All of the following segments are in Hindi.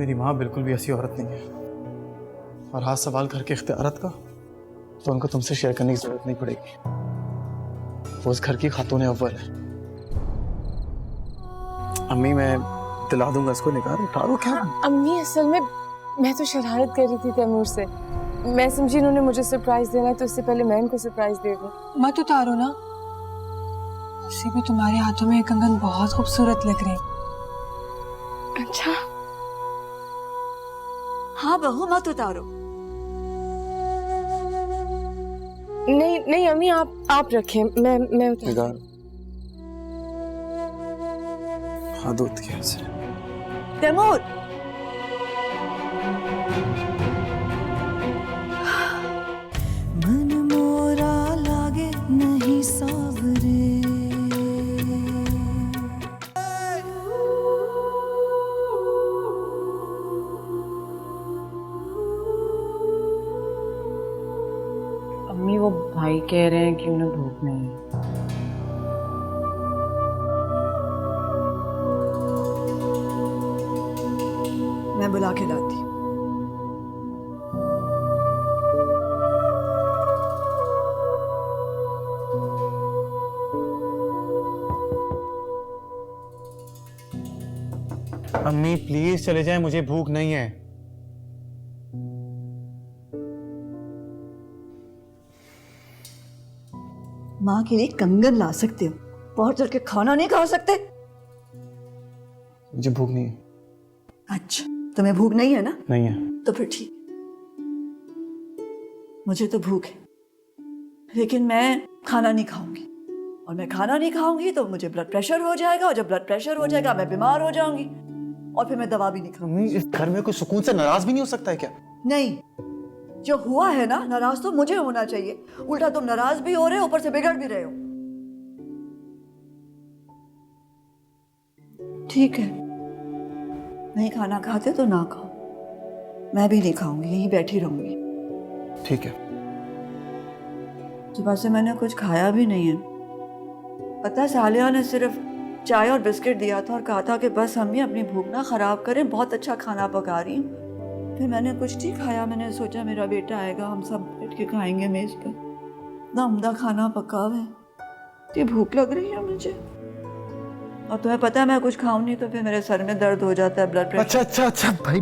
मेरी माँ बिल्कुल भी ऐसी औरत नहीं है। और हाथ सवाल करके इख्तियारत का तो उनको तुमसे शेयर करने की जरूरत नहीं पड़ेगी। वो उस घर की खातून अव्वल है। अम्मी मैं दिला दूंगा इसको, निकाल उठा लो। क्या अम्मी असल में मैं तो शरारत कर रही थी तैमूर से। मैं समझी इन्होंने मुझे सरप्राइज देना है तो इससे पहले मैं इनको सरप्राइज दे दूं। मत उतारो ना, उसी भी तुम्हारे हाथों में ये कंगन बहुत खूबसूरत लग रही। अच्छा हाँ बहू मत उतारो। नहीं नहीं अम्मी आप रखें, मैं उतार। निकाल। हाथ धोती है ऐसे। तैमूर मन मोरा लागे नहीं सावरे। अम्मी वो भाई कह रहे हैं कि उन्हें भूख नहीं है। मैं बुला के लाती। अम्मी प्लीज चले जाएं, मुझे भूख नहीं है। माँ के लिए कंगन ला सकते हो, बहुत चल के खाना नहीं खा सकते। मुझे भूख नहीं है। अच्छा तुम्हें भूख नहीं है ना? नहीं है तो फिर ठीक। मुझे तो भूख है, लेकिन मैं खाना नहीं खाऊंगी। और मैं खाना नहीं खाऊंगी तो मुझे ब्लड प्रेशर हो जाएगा, और जब ब्लड प्रेशर हो जाएगा मैं बीमार हो जाऊंगी, और फिर मैं दवा भी नहीं खाऊंगी। अम्मी इस घर में कोई सुकून से नाराज भी नहीं हो सकता है क्या? नहीं, जो हुआ है ना, नाराज तो मुझे होना चाहिए। उल्टा तुम नाराज भी हो रहे हो, ऊपर से बिगड़ भी रहे हो। ठीक है, नहीं खाना खाते तो ना खाओ, मैं भी नहीं खाऊंगी, यहीं बैठी रहूंगी। ठीक है। सुबह से मैंने कुछ खाया भी नहीं है। पता है सालिया ने सिर्फ चाय और बिस्किट दिया था और कहा था कि बस अम्मी अपनी भूख ना खराब करें, बहुत अच्छा खाना पका रही हूँ। फिर मैंने कुछ नहीं खाया। मैंने सोचा मेरा बेटा आएगा, हम सब बैठ के खाएंगे मेज पे। इतना उम्दा खाना पका हुआ है, इतनी भूख लग रही है मुझे। और तुम्हें पता है मैं कुछ खाऊं नहीं तो फिर मेरे सर में दर्द हो जाता है, ब्लड प्रेशर। अच्छा भाई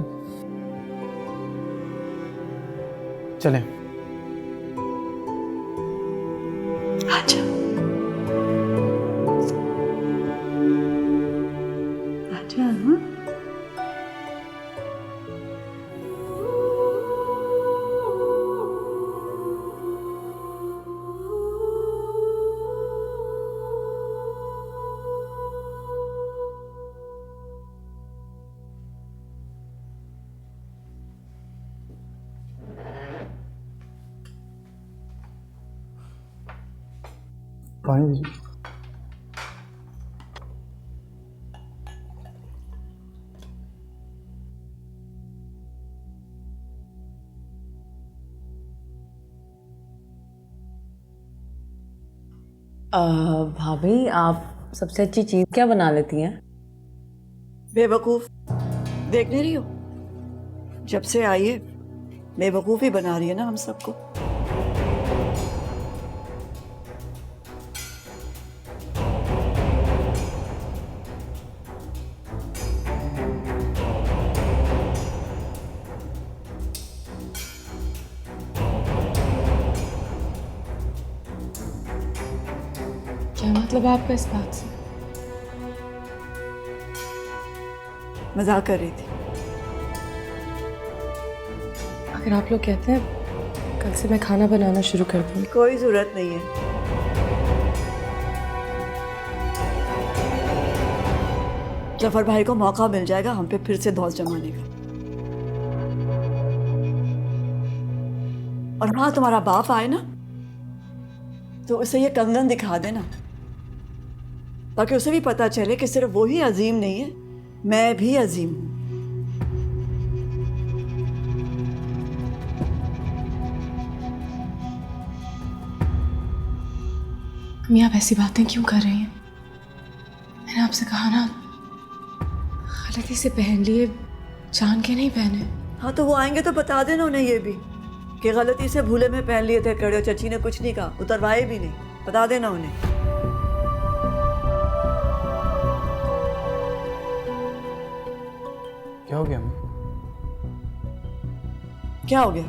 चलें। अच्छा अच्छा हाँ। पानी दीजिए। भाभी आप सबसे अच्छी चीज क्या बना लेती हैं? बेवकूफ देख नहीं रही हो? जब से आई है बेवकूफ ही बना रही है ना हम सबको। क्या मतलब आपका इस बात से? मजाक कर रही थी। अगर आप लोग कहते हैं कल से मैं खाना बनाना शुरू कर दूंगी। कोई जरूरत नहीं है। जफर भाई को मौका मिल जाएगा हम पे फिर से धौंस जमाने का। और हाँ, तुम्हारा बाप आए ना तो उसे ये कंगन दिखा देना, ताकि उसे भी पता चले कि सिर्फ वो ही अजीम नहीं है, मैं भी अजीम हूं। अम्मी आप ऐसी बातें क्यों कर रही हैं? मैंने आपसे कहा ना, गलती से पहन लिए जान के नहीं पहने। हाँ तो वो आएंगे तो बता देना उन्हें ये भी कि गलती से भूले में पहन लिए थे कड़े, और चची ने कुछ नहीं कहा, उतरवाए भी नहीं, बता देना उन्हें। क्या हो गया अम्मी? क्या हो गया?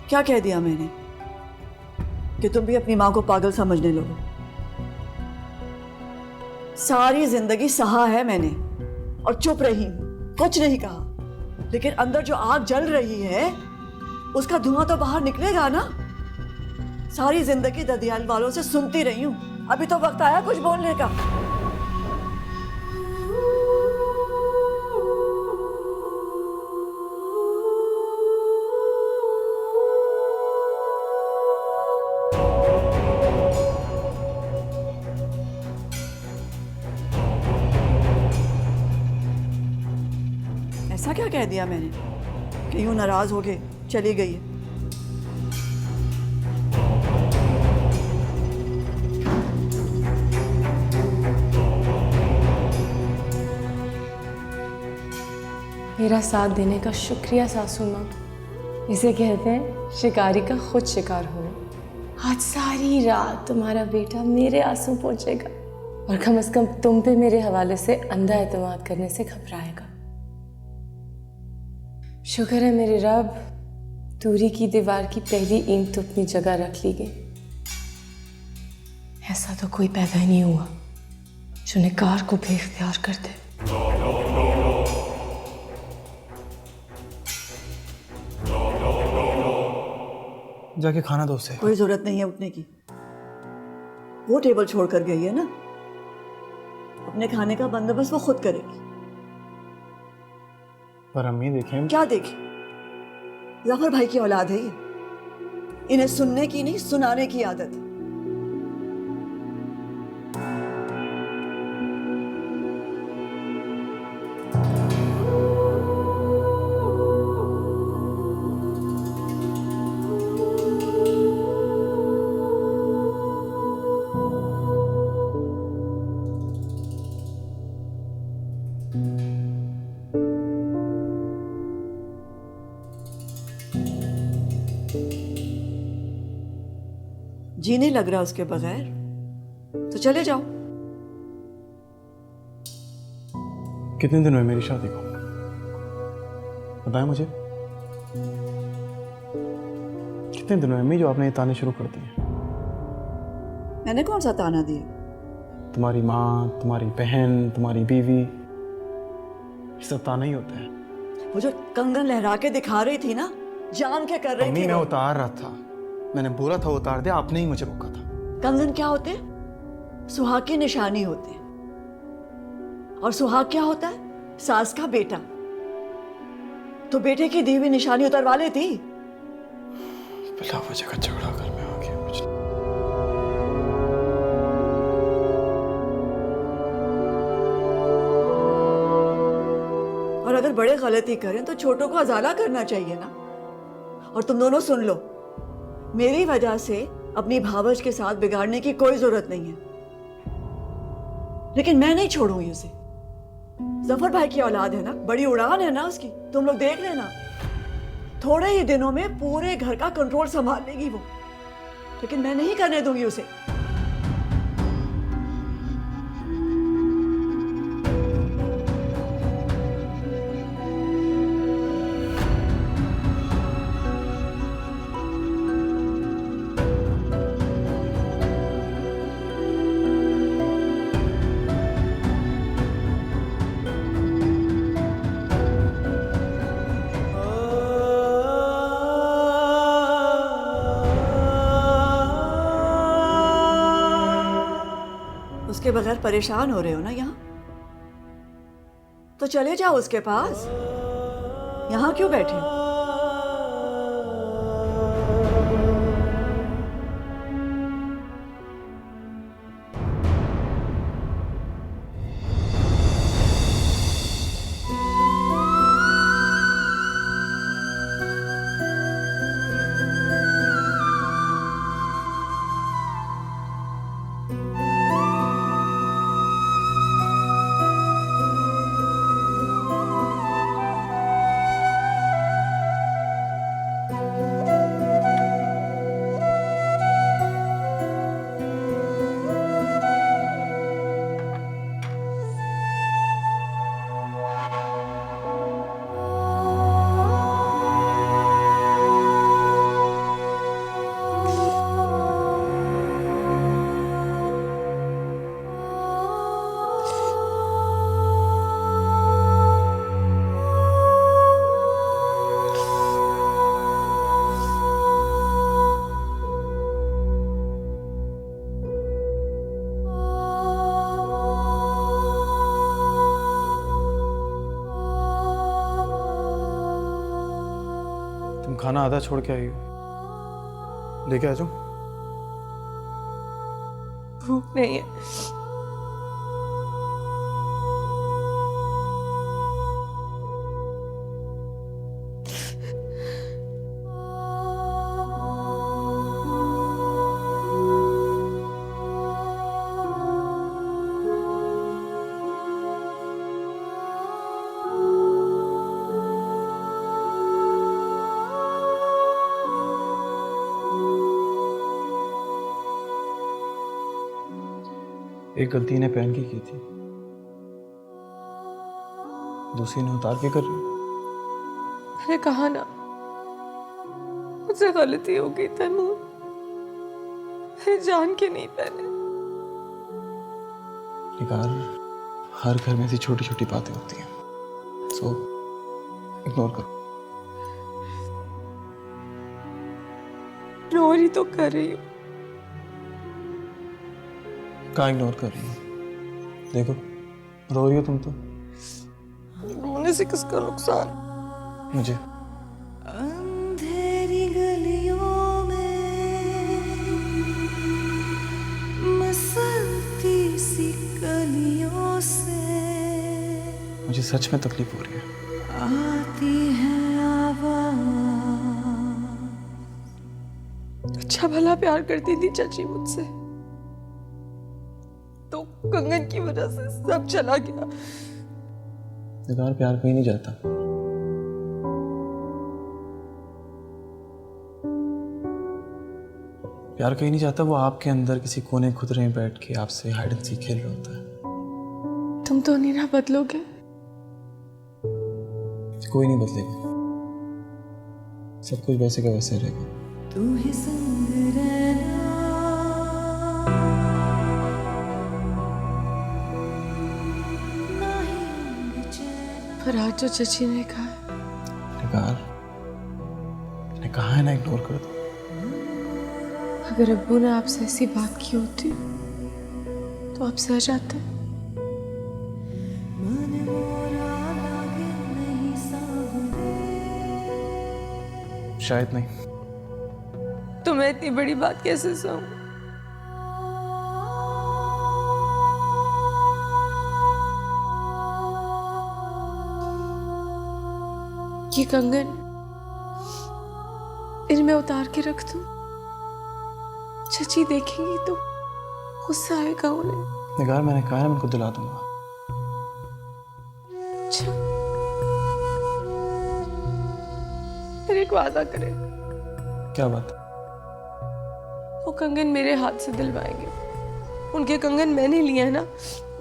क्या कह दिया मैंने कि तुम भी अपनी माँ को पागल समझने लगो? सारी जिंदगी सहा है मैंने और चुप रही हूं, कुछ नहीं कहा, लेकिन अंदर जो आग जल रही है उसका धुआं तो बाहर निकलेगा ना। सारी जिंदगी ददियाल वालों से सुनती रही हूं, अभी तो वक्त आया कुछ बोलने का। ऐसा क्या कह दिया मैंने कि यूं नाराज हो गए चली गई है? मेरा साथ देने का शुक्रिया सासू माँ। इसे कहते हैं शिकारी का खुद शिकार होना। आज सारी रात तुम्हारा बेटा मेरे आंसू पहुंचेगा और कम से कम तुम पे मेरे हवाले से अंधा एतमाद करने से घबराएगा। शुक्र है मेरे रब, दूरी की दीवार की पहली ईंट तो अपनी जगह रख ली गई। ऐसा तो कोई पैदा ही नहीं हुआ जो निकार को बेख्तियार कर दे। जाके खाना दो उसे। कोई जरूरत नहीं है उठने की, वो टेबल छोड़ कर गई है ना, अपने खाने का बंदोबस्त वो खुद करेगी। पर अम्मी देखें। क्या देखे? जफर भाई की औलाद है ये, इन्हें सुनने की नहीं सुनाने की आदत है। जी नहीं लग रहा उसके बगैर, तो चले जाओ। कितने दिन हुए मेरी शादी को? बताएं मुझे, कितने दिन हुए अम्मी जो आपने ये ताने शुरू कर दिए? मैंने कौन सा ताना दिया? तुम्हारी माँ, तुम्हारी बहन, तुम्हारी बीवी, ये सब ताना ही होता है। वो जो कंगन लहरा के दिखा रही थी ना, जान के कर रही अम्मी थी मैं वो। उतार रहा था, मैंने बोला था उतार दे, आपने ही मुझे रोका था। कंगन क्या होते? सुहाग की निशानी होते हैं। और सुहाग क्या होता है? सास का बेटा। तो बेटे की दी हुई निशानी उतरवा लेती। बिला वजह का झगड़ा घर में आ गया मुझे। और अगर बड़े गलती करें तो छोटों को अजाला करना चाहिए ना। और तुम दोनों सुन लो, मेरी वजह से अपनी भावज के साथ बिगाड़ने की कोई जरूरत नहीं है, लेकिन मैं नहीं छोड़ूंगी उसे। जफर भाई की औलाद है ना, बड़ी उड़ान है ना उसकी, तुम लोग देख लेना। थोड़े ही दिनों में पूरे घर का कंट्रोल संभाल लेगी वो, लेकिन मैं नहीं करने दूंगी उसे। उसके बगैर परेशान हो रहे हो ना यहाँ, तो चले जाओ उसके पास, यहाँ क्यों बैठे हो? खाना आधा छोड़ के आई हो, लेके आ जाऊं? भूख नहीं है। एक गलती ने पहन की थी, दूसरी ने उतार के कर रही। मैंने कहा ना, मुझसे गलती हो गई तैमूर। मैंने जान के नहीं पहने। निगार, हर घर में ऐसी छोटी छोटी बातें होती हैं, सो इग्नोर करो। इग्नोर ही तो कर रही हूँ। कहाँ इग्नोर कर रही हो? देखो, रो रही हो तुम तो। रोने से किसका नुकसान? मुझे। अंधेरी गलियों में मसलती सी कलियों से मुझे सच में तकलीफ हो रही है। आती है आवाज। अच्छा भला प्यार करती थी चाची मुझसे, तो कंगन की वजह से सब चला गया। निगार, प्यार कहीं नहीं जाता। प्यार कहीं नहीं जाता, वो आपके अंदर किसी कोने खुदरे में बैठ के आपसे हाइड एंड सीक खेल रहा होता है। तुम तो नहीं ना बदलोगे। कोई नहीं बदलेगा, सब कुछ वैसे का वैसे रहेगा। तू ही संग रहना। पर आज जो चाची ने कहा, निगार, मैंने कहा है ना, इग्नोर कर दो। अगर अब्बू ने आपसे ऐसी बात की होती तो आप सह जाते। शायद नहीं। तो मैं इतनी बड़ी बात कैसे सहूं? ये कंगन इनमें उतार के रख दूं? चाची देखेंगी तो गुस्सा आएगा उन्हें। निगार, मैंने कहा है, मैं उनको दिला दूंगा। अच्छा, फिर एक वादा करें। क्या बात? वो कंगन मेरे हाथ से दिलवाएंगे। उनके कंगन मैंने लिए है ना,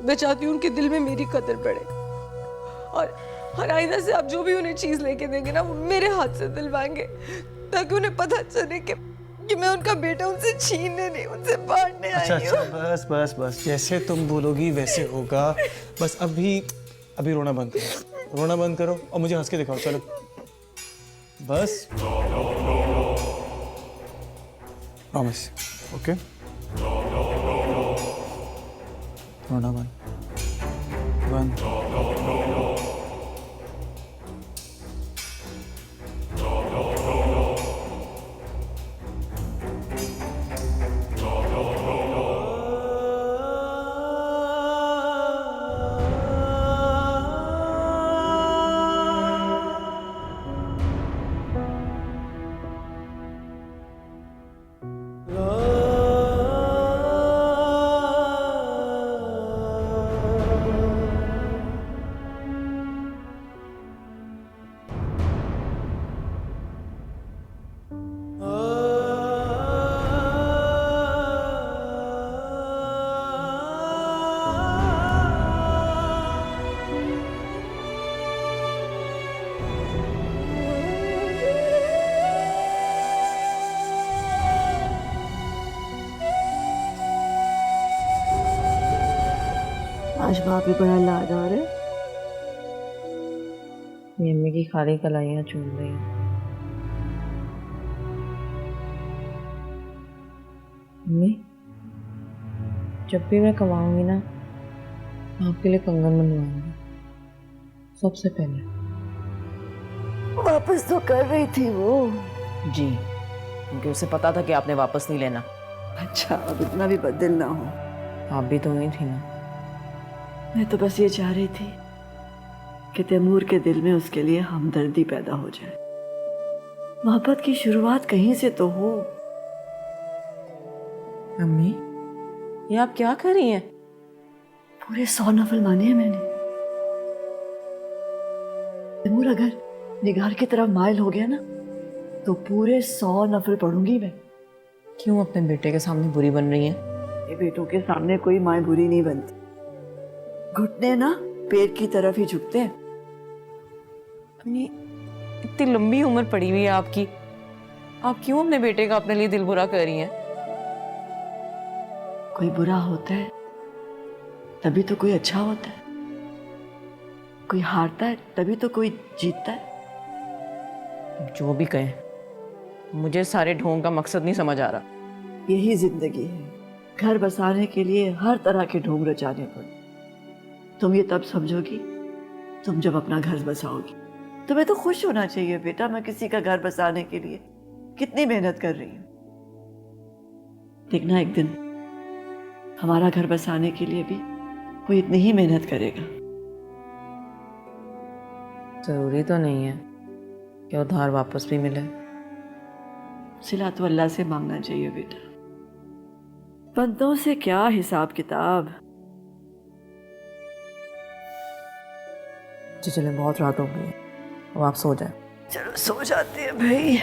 मैं चाहती हूँ उनके दिल में मेरी कदर बढ़े। और आइंदा से आप जो भी उन्हें चीज लेके देंगे ना, वो मेरे हाथ से दिलवाएंगे, ताकि उन्हें पता चले कि मैं उनका बेटा उनसे छीनने नहीं, उनसे बांटने आई हूँ। अच्छा, बस बस बस, जैसे तुम बोलोगी वैसे होगा। बस अभी रोना बंद करो, रोना बंद करो और मुझे हंस के दिखाओ। चलो बस, प्रॉमिस, ओके? रोना बंद बंद। आज भाभी बड़ा लाडा रहे। मम्मी की खाली कलाइयाँ चूम रही हैं। मम्मी, जब भी मैं कमाऊंगी ना, आपके लिए कंगन बनवाऊंगी, सबसे पहले। वापस तो कर रही थी वो, जी, क्योंकि उसे पता था कि आपने वापस नहीं लेना। अच्छा, अब इतना भी बददिल ना हो। आप भी तो हुई थी ना। मैं तो बस ये चाह रही थी कि तैमूर के दिल में उसके लिए हमदर्दी पैदा हो जाए। मोहब्बत की शुरुआत कहीं से तो हो। अम्मी, ये आप क्या कर रही हैं? पूरे 100 नफल माने हैं मैंने। तैमूर अगर निगार की तरफ माइल हो गया ना तो पूरे 100 नफल पढ़ूंगी मैं। क्यों अपने बेटे के सामने बुरी बन रही हैं? ये बेटों के सामने कोई माँ बुरी नहीं बनती। घुटने ना पेट की तरफ ही झुकते हैं। अम्मी, इतनी लंबी उम्र पड़ी हुई है आपकी, आप क्यों अपने बेटे का अपने लिए दिल बुरा कर रही हैं? कोई बुरा होता है तभी तो कोई अच्छा होता है। कोई हारता है तभी तो कोई जीतता है। जो भी कहें, मुझे सारे ढोंग का मकसद नहीं समझ आ रहा। यही जिंदगी है, घर बसाने के लिए हर तरह के ढोंग रचाने पड़े। तुम ये तब समझोगी तुम जब अपना घर बसाओगी। तुम्हें तो खुश होना चाहिए बेटा, मैं किसी का घर बसाने के लिए कितनी मेहनत कर रही हूँ। देखना एक दिन हमारा घर बसाने के लिए भी कोई इतनी ही मेहनत करेगा। जरूरी तो नहीं है कि उधार वापस भी मिले। सिला तो अल्लाह से मांगना चाहिए बेटा, बंदों से क्या हिसाब किताब। जी चले, बहुत रात हो गई है, अब आप सो जाए। चलो सो जाते हैं भाई।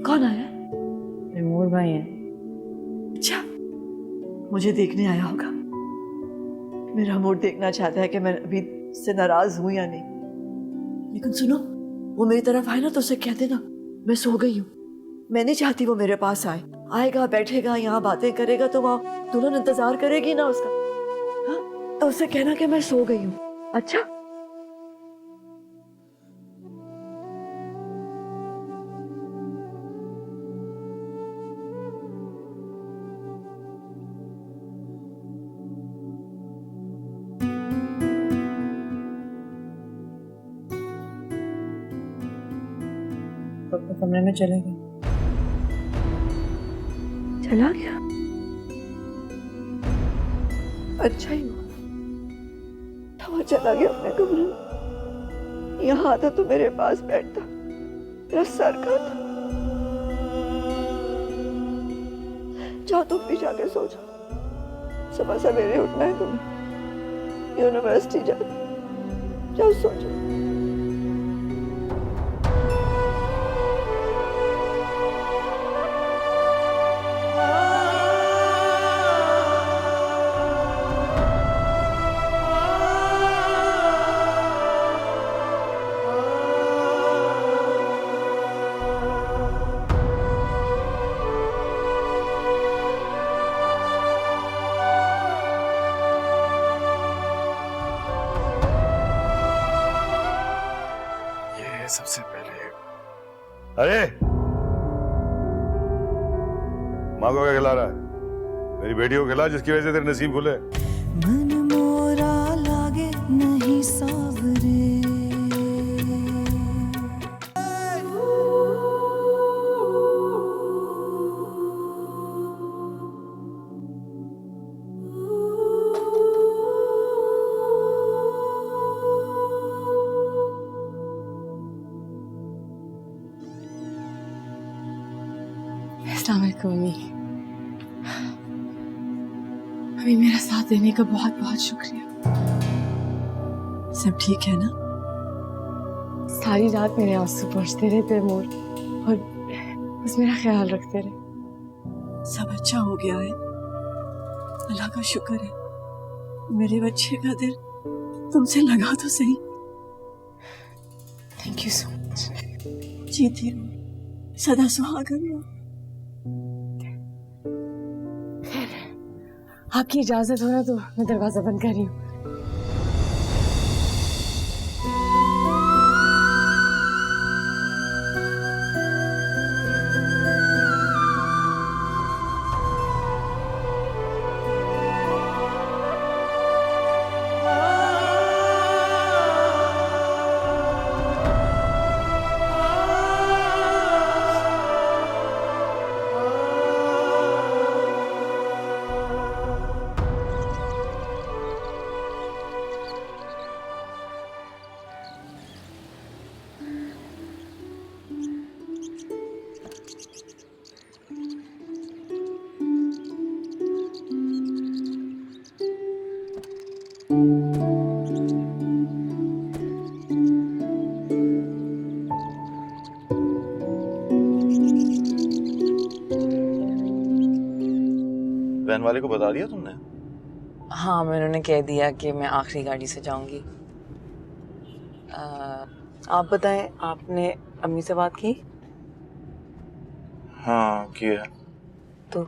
कौन आया? तैमूर भाई हैं। अच्छा, मुझे देखने आया होगा। मेरा मूड देखना चाहता है कि मैं अभी से नाराज हूं या नहीं। लेकिन सुनो, वो मेरी तरफ आए ना तो उसे कह देना मैं सो गई हूँ। मैं नहीं चाहती वो मेरे पास आए। आएगा, बैठेगा, यहाँ बातें करेगा तो वहाँ दुल्हन इंतजार करेगी ना उसका। हाँ, तो उसे कहना कि मैं सो गई हूँ। अच्छा, तो अपने कमरे में चले गए। चला गया। अच्छा ही हुआ, तो वो चला गया अपने कमरे में। यहाँ आता तो मेरे पास बैठता, मेरा सर खाता। जाओ तुम भी जाके सो जाओ, सुबह सवेरे उठना है तुम्हें, यूनिवर्सिटी जाओ सो जाओ। सबसे पहले अरे माँ को क्या खिला रहा है? मेरी बेटी को खिला जिसकी वजह से तेरे नसीब खुले। मन मोरा लागे नहीं सावरे, अस्सलाम वालेकुम अम्मी। अभी मेरा साथ देने का बहुत बहुत शुक्रिया। सब ठीक है ना? सारी रात मेरे आंसू पहुंचते रहे तैमूर, और बस मेरा ख्याल रखते रहे। सब अच्छा हो गया है, अल्लाह का शुक्र है। मेरे बच्चे का दिल तुमसे लगा तो सही। Thank you so much. जीती रहो, सदा सुहागन रहो। आपकी इजाजत हो ना तो मैं दरवाजा बंद कर रही हूँ। वैन वाले को बता दिया तुमने? हाँ, मैं उन्होंने कह दिया कि मैं आखिरी गाड़ी से जाऊंगी। आप बताएं, आपने अम्मी से बात की? हाँ किया। तो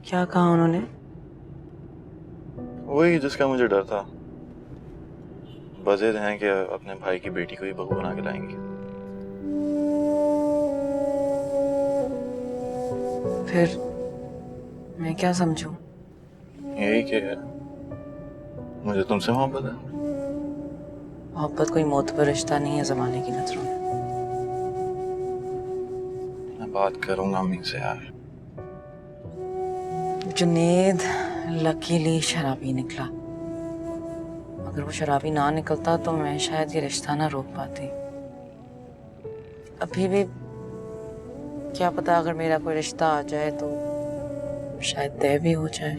क्या कहा उन्होंने? वही जिसका मुझे डर था। बज़ेद हैं कि अपने भाई की बेटी को ही बहू बना के लाएंगी। फिर मैं क्या समझूं? यही कि मुझे तुमसे मोहब्बत है। मोहब्बत कोई मोतबर रिश्ता नहीं है जमाने की नजरों में। मैं बात करूंगा अम्मी से यार। जुनेद लकीली शराबी निकला। अगर वो शराबी ना निकलता तो मैं शायद ये रिश्ता ना रोक पाती। अभी भी क्या पता, अगर मेरा कोई रिश्ता आ जाए तो शायद तय भी हो जाए।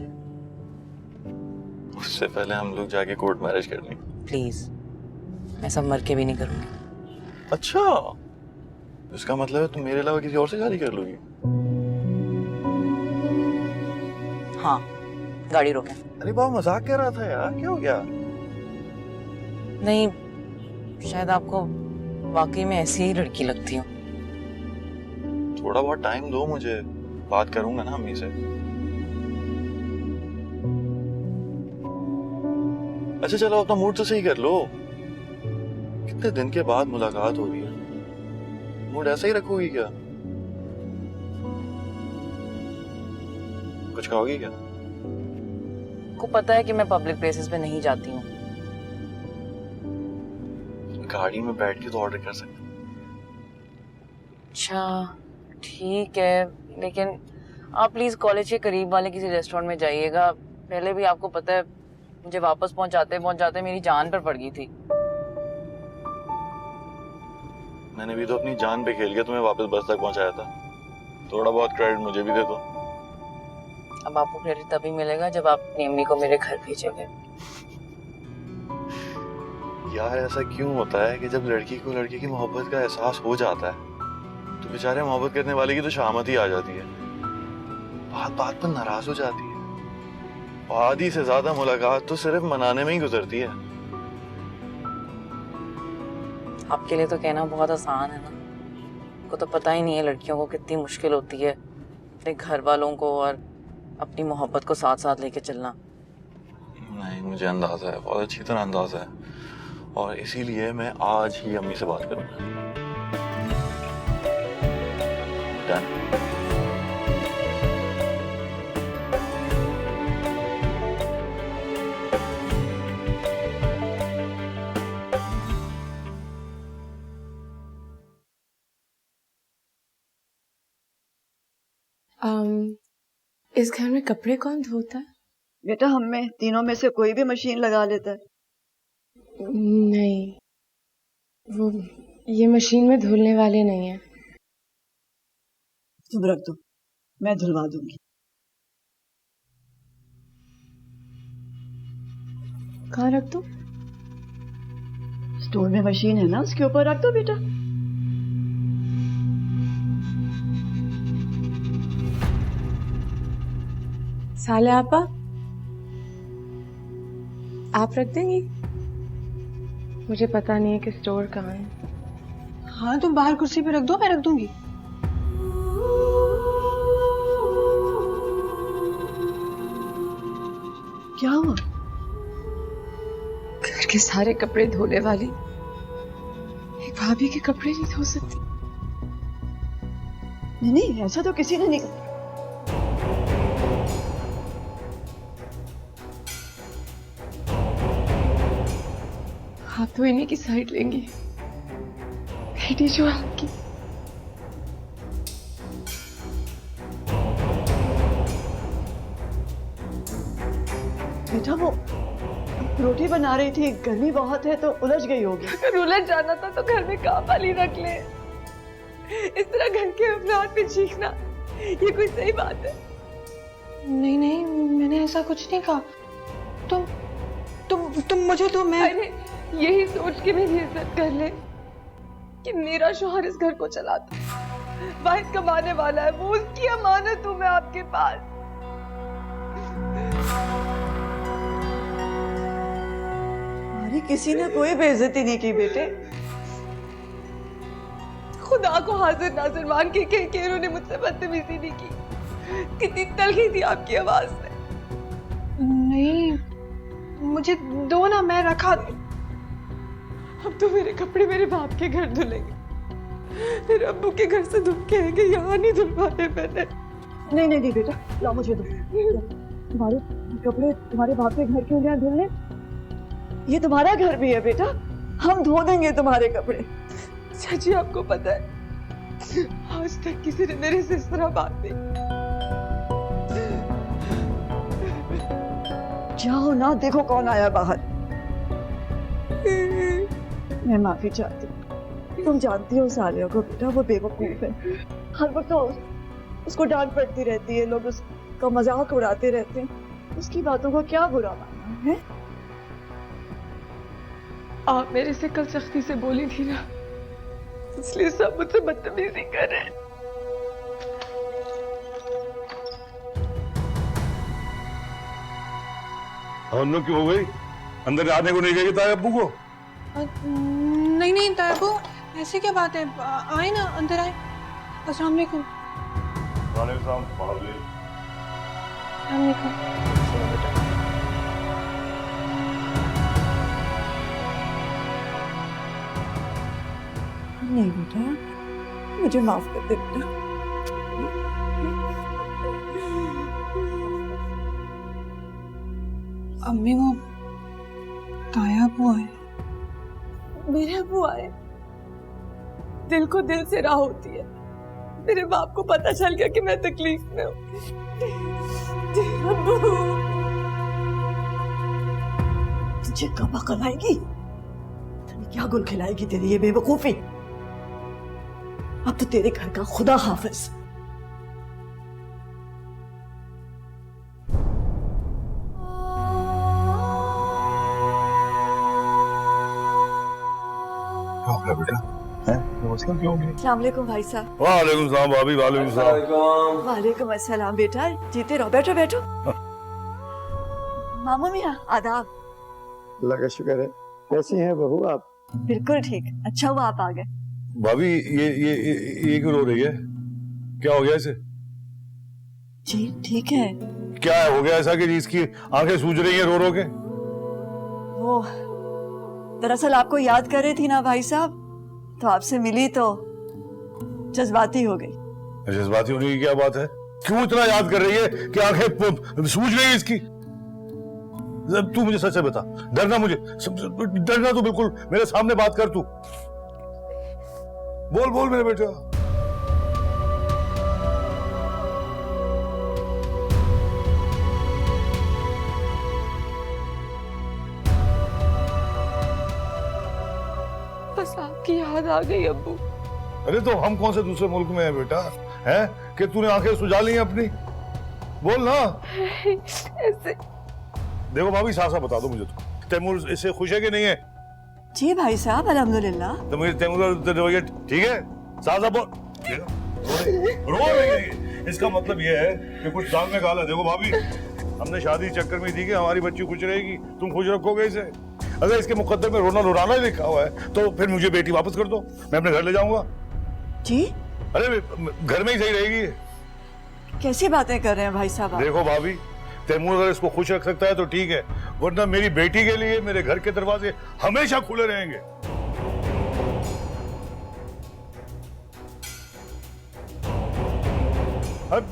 उससे पहले हम लोग जाके कोर्ट मैरिज कर लें। प्लीज, मैं सब मर के भी नहीं करूंगी। अच्छा, इसका मतलब है तुम मेरे अलावा किसी और से शादी कर लोगी? हाँ, गाड़ी रोकें। अरे बाबा मजाक कर रहा था यार, क्या हो गया? नहीं, शायद आपको वाकई में ऐसी ही लड़की लगती हूँ। थोड़ा बहुत टाइम दो मुझे, बात करूंगा ना अम्मी से। अच्छा चलो, अपना मूड तो सही कर लो। कितने दिन के बाद मुलाकात हो रही है, मूड ऐसा ही रखोगी क्या? कुछ कहोगी क्या? को पता है कि मैं पब्लिक प्लेसेस पे नहीं जाती हूँ। गाड़ी में बैठ के तो ऑर्डर कर सकते। अच्छा ठीक है, लेकिन आप प्लीज कॉलेज के करीब वाले किसी रेस्टोरेंट में जाइएगा। पहले भी आपको पता है, मुझे वापस पहुंचाते मेरी जान पर पड़ गई थी। मैंने भी तो अपनी जान पे खेल के तुम्हें वापस बस तक पहुंचाया था। थोड़ा बहुत क्रेडिट मुझे भी दे दो। अब आपको क्रेडिट तभी मिलेगा जब आप अपनी अम्मी को मेरे घर भेजोगे। यार ऐसा क्यों होता है कि जब लड़की को लड़के की मोहब्बत का एहसास हो जाता है तो बेचारे मोहब्बत करने वाले की तो शामत ही आ जाती है, बात बात पर नाराज हो जाती है। आधी से ज्यादा मुलाकात तो सिर्फ मनाने में ही गुजरती है। आपके लिए तो कहना बहुत आसान है ना, आपको तो पता ही नहीं है लड़कियों को कितनी मुश्किल होती है अपने घर वालों को और अपनी मोहब्बत को साथ साथ लेके चलना। नहीं, मुझे अंदाजा है, बहुत अच्छी तरह अंदाजा है, और इसीलिए मैं आज ही अम्मी से बात करूंगा। डन। इस घर में कपड़े कौन धोता है? बेटा हम में तीनों में से कोई भी मशीन लगा लेता है। नहीं, वो ये मशीन में धुलने वाले नहीं है। तुम रख दो, मैं धुलवा दूंगी। कहाँ रख दो? स्टोर में मशीन है ना, उसके ऊपर रख दो बेटा। साले आपा, आप रख देंगी? मुझे पता नहीं है कि स्टोर कहाँ है। हाँ, तुम बाहर कुर्सी पे रख दो, मैं रख दूंगी। क्या हुआ? घर के सारे कपड़े धोने वाली एक भाभी के कपड़े नहीं धो सकती। नहीं, ऐसा तो किसी ने नहीं। आप तो इन्हीं की साइड लेंगी, बेटी जो आपकी। बेटा वो रोटी बना रही थी, गर्मी बहुत है तो उलझ गई होगी। अगर उलझ जाना था तो घर में काम वाली रख ले। इस तरह घर के अफराद पे चीखना ये कोई सही बात है? नहीं नहीं, मैंने ऐसा कुछ नहीं कहा। तुम मुझे तो मैं अरे यही सोच के मेरी इज्जत कर ले कि मेरा शौहर इस घर को चलाता, वाहिद कमाने वाला है, वो उसकी अमानत हूं मैं आपके पास। हमारी किसी ने कोई बेइज्जती नहीं की बेटे। खुदा को हाजिर नाजिर मान के कह के इन्होंने मुझसे बदतमीजी नहीं की। कितनी तलखी थी आपकी आवाज में। नहीं, मुझे दो ना, मैं रखा। अब तो मेरे कपड़े मेरे बाप के घर धुलेंगे, मेरे अब्बू के घर से धुल के आएंगे, यहाँ नहीं धुलवाने मैंने। नहीं नहीं नहीं बेटा, ला मुझे दो। तुम्हारे कपड़े तुम्हारे बाप के घर क्यों गए धुलने? ये तुम्हारा घर भी है बेटा, हम धो देंगे तुम्हारे कपड़े। चाची आपको पता है आज तक किसी ने मेरे से इस तरह बात नहीं। जाओ ना, देखो कौन आया बाहर। मैं माफी चाहती हूँ। तुम जानती हो सालियों को बेटा, वो बेवकूफ है। हर वक्त तो उसको डांट पड़ती रहती है, लोग उसका मजाक उड़ाते रहते हैं। उसकी बातों को क्या बुरा मानना है? आप मेरे से कल सख्ती से बोली थी ना, इसलिए सब मुझसे बदतमीजी कर रहे हैं। हम लोग क्यों हो गई? अंदर आने को नहीं गई ताया अब्बू को? नहीं नहीं तायबू, ऐसी क्या बात है? आए ना, अंदर आए। अस्सलाम वालेकुम। वालेकुम नहीं बेटा, मुझे माफ कर दे बेटा। अम्मी, वो ताया बुआ है। मेरे अब्बू आए, दिल को दिल से राह होती है। मेरे बाप को पता चल गया कि मैं तकलीफ में हूँ। तुझे कब अकल आएगी? क्या गुल खिलाएगी तेरी ये बेवकूफी? अब तो तेरे घर का खुदा हाफिज। क्या हो गया बेटा? हैं? नमस्कार, क्यों हो गया? अस्सलाम वालेकुम भाई साहब। वालेकुम सलाम भाभी, वालेकुम सलाम। वालेकुम अस्सलाम बेटा, जीते रहो। बैठो बैठो। मामू मियाँ आदाब। अल्लाह का शुक्र है। कैसी हैं बहू आप? बिल्कुल ठीक, अच्छा हुआ आप आ गए। भाभी ये क्यों रो रही है? क्या हो गया इसे? जी ठीक है। क्या हो गया ऐसा कि इसकी आंखें सूज रही हैं रो रो के? वो दरअसल आपको याद कर रही थी ना भाई साहब, तो आपसे मिली तो जज्बाती हो गई। जज्बाती होने की क्या बात है? क्यों इतना याद कर रही है कि आंखें सूज रही है इसकी? तू मुझे सच बता, डरना तो बिल्कुल मेरे सामने बात कर। तू बोल मेरे बेटा। बस आपकी याद आ गई अब्बू। अरे तो हम कौन से दूसरे मुल्क में है बेटा, हैं कि तूने आंखें सुझा ली हैं अपनी? बोल ना। ऐसे देखो भाभी, साफ साफ बता दो मुझे, तो तैमूर इससे खुश है कि नहीं है? जी भाई साहब अल्हम्दुलिल्लाह। तो मुझे तैमूर का रवैया ठीक है? साफ साफ बोल। रो रही है, इसका मतलब ये है कि कुछ दाल में गाला। देखो भाभी, हमने शादी चक्कर में थी कि हमारी बच्ची खुश रहेगी, तुम खुश रखोगे इसे। अगर इसके मुकद्दर में रोना रुलाना ही लिखा हुआ है तो फिर मुझे बेटी वापस कर दो, मैं अपने घर ले जाऊंगा। जी अरे घर में ही सही रहेगी। कैसी बातें कर रहे हैं भाई साहब आप? देखो भाभी, तैमूर अगर इसको खुश रख सकता है तो ठीक है, वरना मेरी बेटी के लिए मेरे घर के दरवाजे हमेशा खुले रहेंगे। अब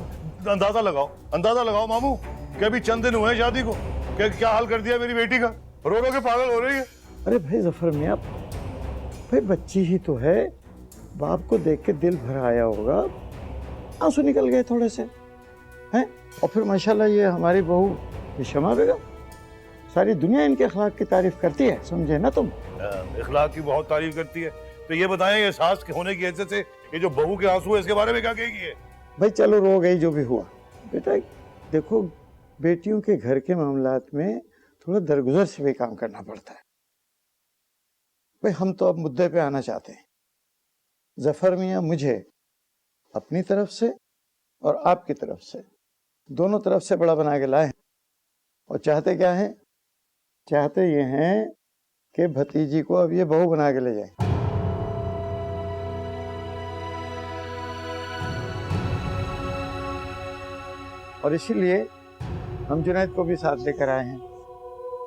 अंदाजा लगाओ मामू कि अभी चंद दिन हुए शादी को, क्या हाल कर दिया मेरी बेटी का, रो रो के पागल हो रही है। अरे भाई जफर मियाँ, भाई बच्ची ही तो है, बाप को देख के दिल भर आया होगा, आंसू निकल गए थोड़े से हैं। और फिर माशाल्लाह ये हमारी बहू ये शमा बेगम, सारी दुनिया इनके अखलाक की तारीफ करती है, समझे ना तुम। अखलाक की बहुत तारीफ करती है, तो ये बताएं ये सास के होने की हैसियत से ये जो बहू के आंसू है इसके बारे में क्या कहेगी ये? भाई चलो रो गई जो भी हुआ, बेटा देखो बेटियों के घर के मामलात में थोड़ा दरगुजर से भी काम करना पड़ता है। भाई हम तो अब मुद्दे पे आना चाहते हैं। जफर मियाँ मुझे अपनी तरफ से और आपकी तरफ से दोनों तरफ से बड़ा बना के लाए हैं, और चाहते क्या हैं? चाहते ये हैं कि भतीजी को अब ये बहू बना के ले जाए। और इसीलिए हम जुनैद को भी साथ लेकर आए हैं,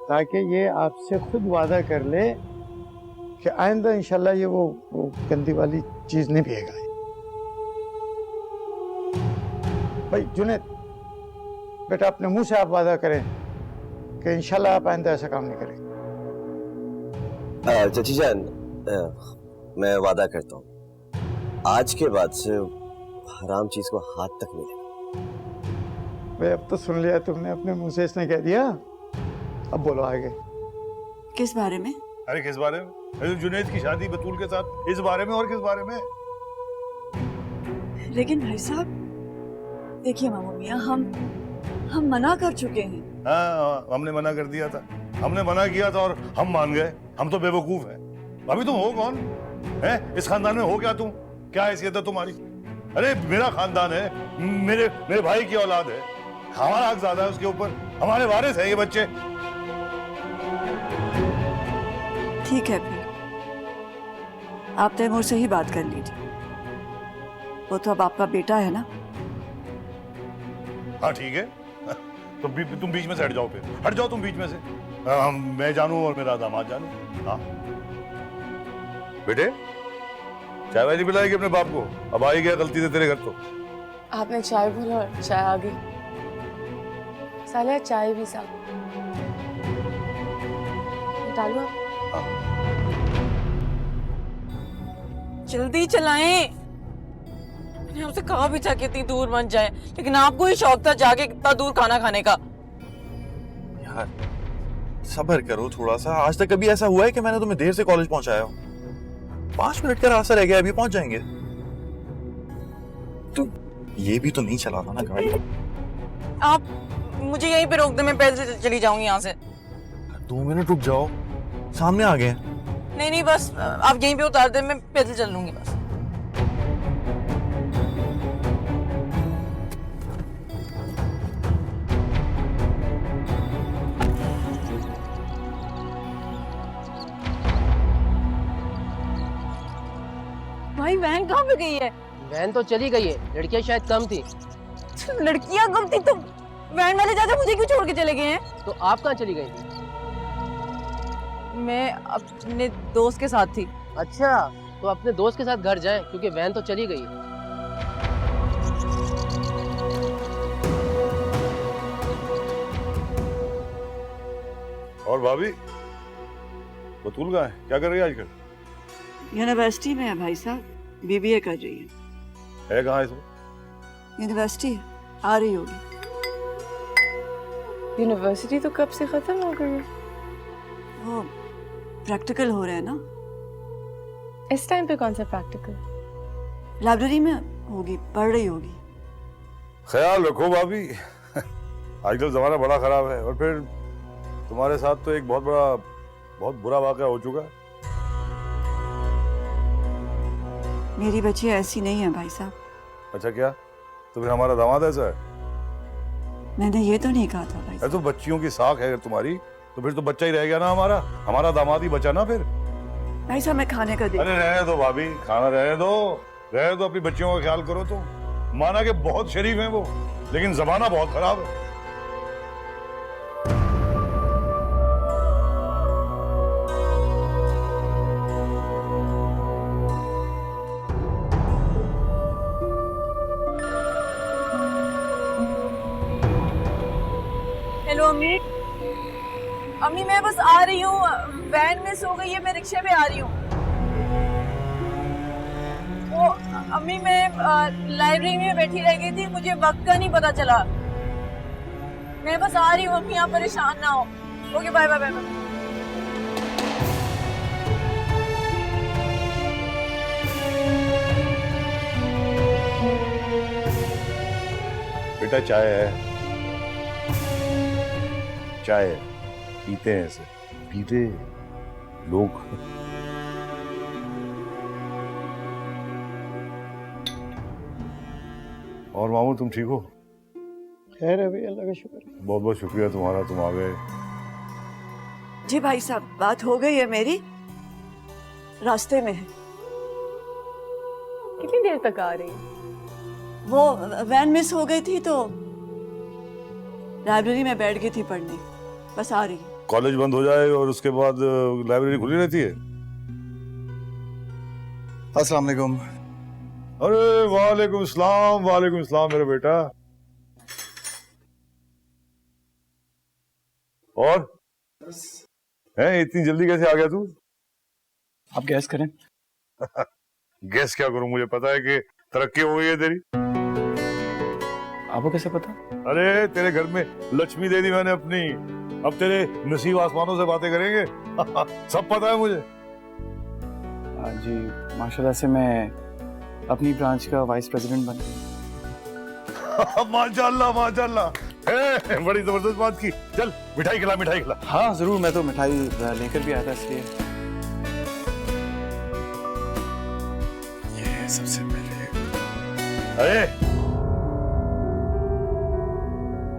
ताकि ये आपसे खुद वादा कर ले कि आइंदा इंशाल्लाह ये वो गंदी वाली चीज नहीं पिएगा। भाई जुनैद बेटा, अपने मुंह से आप वादा करें कि इंशाल्लाह आप आइंदा ऐसा काम नहीं करेंगे। चाची जान, मैं वादा करता हूँ आज के बाद से हराम चीज को हाथ तक नहीं लेगा। भाई अब तो सुन लिया तुमने, अपने मुंह से इसने कह दिया, अब बोलो आगे। किस बारे में? अरे किस बारे में? अरे जुनैद की शादी बतूल के साथ, इस बारे में और किस बारे में? लेकिन भाई साहब देखिए मामू मियाँ, हम मना कर चुके हैं। हाँ, हमने मना कर दिया था, हमने मना किया था और हम मान गए। हम तो बेवकूफ हैं। अभी तुम हो कौन है इस खानदान में? हो क्या तुम? क्या हैसियत है तुम्हारी? अरे मेरा खानदान है, मेरे भाई की औलाद है, हमारा हक ज्यादा है उसके ऊपर, हमारे वारिस है ये बच्चे। ठीक है, फिर आप तैमूर से ही बात कर लीजिए, वो तो अब आपका बेटा है ना। हाँ ठीक है, तो तुम बीच में से हट जाओ, फिर हट जाओ तुम बीच में से। मैं जानूं और मेरा दामाद जानूं। हाँ बेटे, चाय वाय नहीं पिलाएगी अपने बाप को? अब आई गया गलती से तेरे घर तो। आपने चाय बोला और चाय आ गई। साला चाय भी साहब डालो आप। जल्दी चलाएं। मैंने आपसे कहा भी था कि इतनी दूर मत जाए, लेकिन आपको ही शौक था जाके कितना दूर खाना खाने का। यार सब्र करो थोड़ा सा। आज तक कभी ऐसा हुआ है कि मैंने तुम्हें देर से कॉलेज पहुंचाया हो? 5 मिनट का रास्ता रह गया, अभी पहुंच जाएंगे। तो ये भी तो नहीं चलाता ना गाड़ी। आप मुझे यहीं पे रोक दे, मैं पैदल से चली जाऊंगी यहाँ से। 2 मिनट रुक जाओ, सामने आ गए। नहीं बस आप यहीं पे उतार दे, मैं पैदल चल लूंगी बस। भाई वैन कहाँ पे गई है? वैन तो चली गई है, लड़कियां शायद कम थी। लड़कियां कम थी तो वैन वाले चाचा मुझे क्यों छोड़ के चले गए हैं? तो आप कहाँ चली गई थी? मैं अपने दोस्त के साथ थी। अच्छा, तो अपने दोस्त के साथ घर जाएं, क्योंकि वैन तो चली गई है। और भाभी बतूल कहाँ है? क्या कर रही है आजकल? यूनिवर्सिटी में है भाई साहब, बीबीए कर रही है। कहाँ है इसमें? यूनिवर्सिटी है, आ रही होगी। यूनिवर्सिटी तो कब से खत्म हो गई है। वो प्रैक्टिकल हो रहे हैं ना। इस टाइम पे कौन सा प्रैक्टिकल? लाइब्रेरी में होगी, पढ़ रही होगी। ख्याल रखो भाभी, आजकल जमाना बड़ा खराब है, और फिर तुम्हारे साथ तो एक बहुत बुरा वाक़या हो चुका है। मेरी बच्ची ऐसी नहीं है भाई साहब। अच्छा क्या? तो फिर हमारा दामाद ऐसा है? मैंने ये तो नहीं कहा था भाई साहब। तो बच्चियों की साख है अगर तुम्हारी, तो फिर तो बच्चा ही रह गया ना हमारा दामाद ही बचा ना फिर। भाई साहब मैं खाने का अरे रहने दो भाभी, खाना रहने दो, अपनी बच्चियों का ख्याल करो। तो माना कि बहुत शरीफ हैं वो, लेकिन जमाना बहुत खराब है। हेलो अम्मी। अम्मी मैं बस आ रही हूँ, वैन मिस हो गई है, मैं रिक्शे पे आ रही हूँ। वो अम्मी मैं लाइब्रेरी में बैठी रह गई थी, मुझे वक्त का नहीं पता चला। मैं बस आ रही हूँ अम्मी, आप परेशान ना हो। Okay bye bye bye. बेटा चाय है, चाय पीते हैं, ऐसे पीते लोग। और मामू तुम ठीक हो? खैर है भाई, अल्लाह का शुक्र। बहुत बहुत शुक्रिया तुम्हारा, तुम आ गए। जी भाई साहब, बात हो गई है मेरी, रास्ते में है। कितनी देर तक आ रही है? वो वैन मिस हो गई थी तो लाइब्रेरी में बैठ गई थी पढ़ने, बस आ रही है। कॉलेज बंद हो जाए और उसके बाद लाइब्रेरी खुली रहती है? अस्सलाम वालेकुम। अरे वालेकुम सलाम, वालेकुम सलाम मेरा बेटा। और है इतनी जल्दी कैसे आ गया तू? आप गैस करें। गैस क्या करूं, मुझे पता है कि तरक्की हो गई है तेरी। आपको कैसे पता? अरे तेरे घर में लक्ष्मी दे दी मैंने अपनी, अब तेरे नसीब आसमानों से बातें करेंगे। सब पता है मुझे। जी माशाल्लाह से मैं अपनी ब्रांच का वाइस प्रेसिडेंट बना। माशाल्लाह माशाल्लाह, बड़ी जबरदस्त बात की। चल मिठाई खिला, मिठाई खिला। हाँ जरूर, मैं तो मिठाई लेकर भी आया था इसलिए। ये सबसे पहले। अरे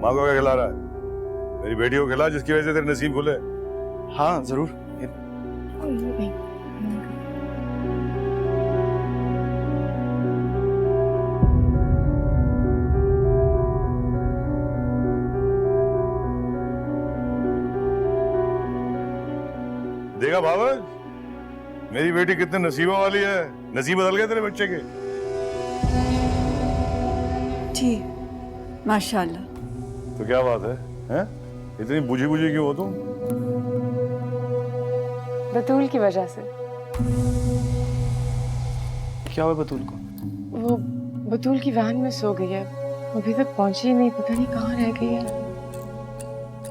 माँ को क्या खिला रहा है? मेरी बेटी को खिला, जिसकी वजह से तेरे नसीब खुले। हाँ जरूर। देखा बाबा, मेरी बेटी कितने नसीबों वाली है। नसीब बदल गए तेरे बच्चे के। जी माशाल्लाह। तो क्या बात है, हैं? इतनी बुझी बुझी क्यों हो तुम? बतूल की वजह से। क्या हुआ बतूल को? वो बतूल की वैन मिस हो गई है, अभी तक पहुंची नहीं, पता नहीं कहाँ रह गई है।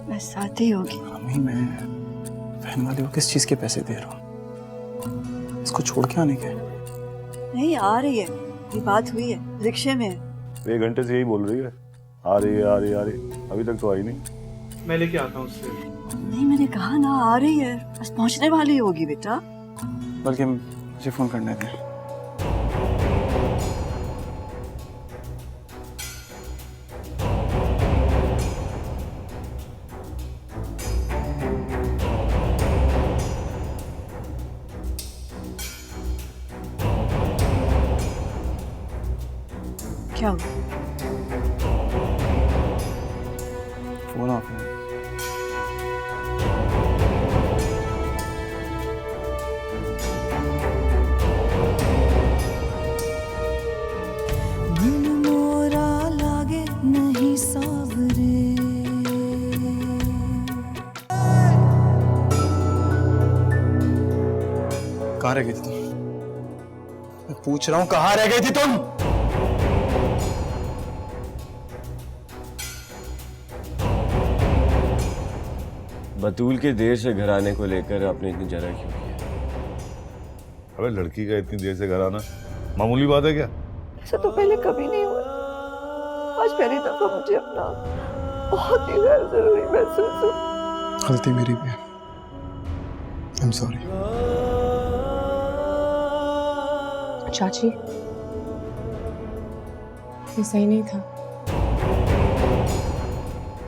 बस साथ ही होगी। अम्मी मैं वैन वाले को किस चीज के पैसे दे रहा हूँ? इसको छोड़ के आने के? नहीं, आ रही है, ये बात हुई है, रिक्शे में है। 1 घंटे से यही बोल रही है, आ रही है आ रही है आ रही है, अभी तक तो आई नहीं। मैं लेके आता हूँ उससे। नहीं मैंने कहा ना, आ रही है, बस पहुंचने वाली होगी बेटा। बल्कि मुझे फोन करने दें। क्या हुआ? फोन ऑफ है। मन मोरा लागे नहीं सावरे। कहाँ रह गई थी तुम? मैं पूछ रहा हूँ, कहाँ रह गई थी तुम? बतूल के देर से घर आने को लेकर आपने इतनी जलन क्यों की? अबे लड़की का इतनी देर से घर आना मामूली बात है क्या? ऐसा तो पहले कभी नहीं हुआ, आज पहली दफा मुझे अपना बहुत ही गैर जरूरी महसूस हुआ। गलती मेरी भी है, आई एम सॉरी। चाची, ये सही नहीं था।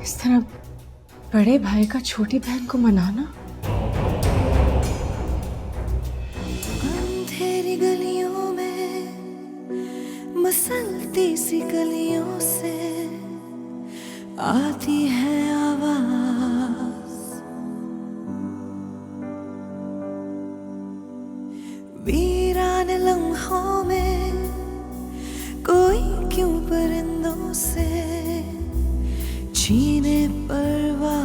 इस तरह बड़े भाई का छोटी बहन को मनाना। अंधेरी गलियों में, मसलती सी गलियों से आती है आवाज, वीरान लम्हों में कोई क्यों परिंदों से छीने परवाज़।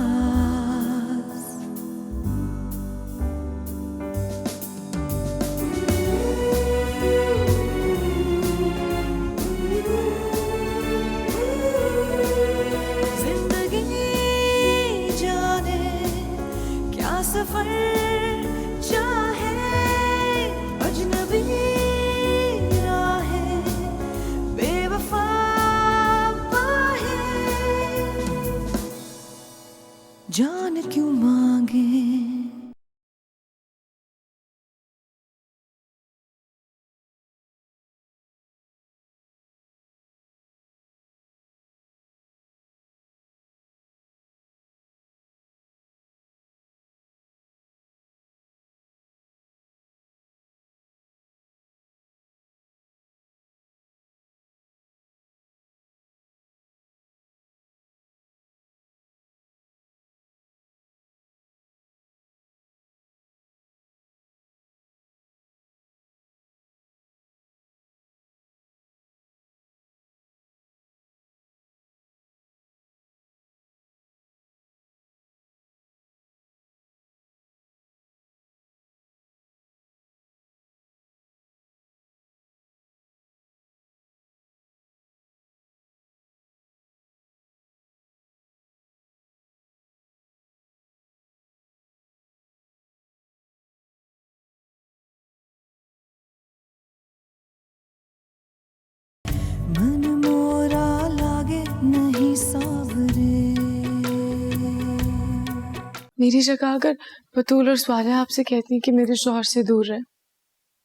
मेरी जगह अगर बतूल और स्वाले आपसे कहती कि मेरे शौहर से दूर रहे,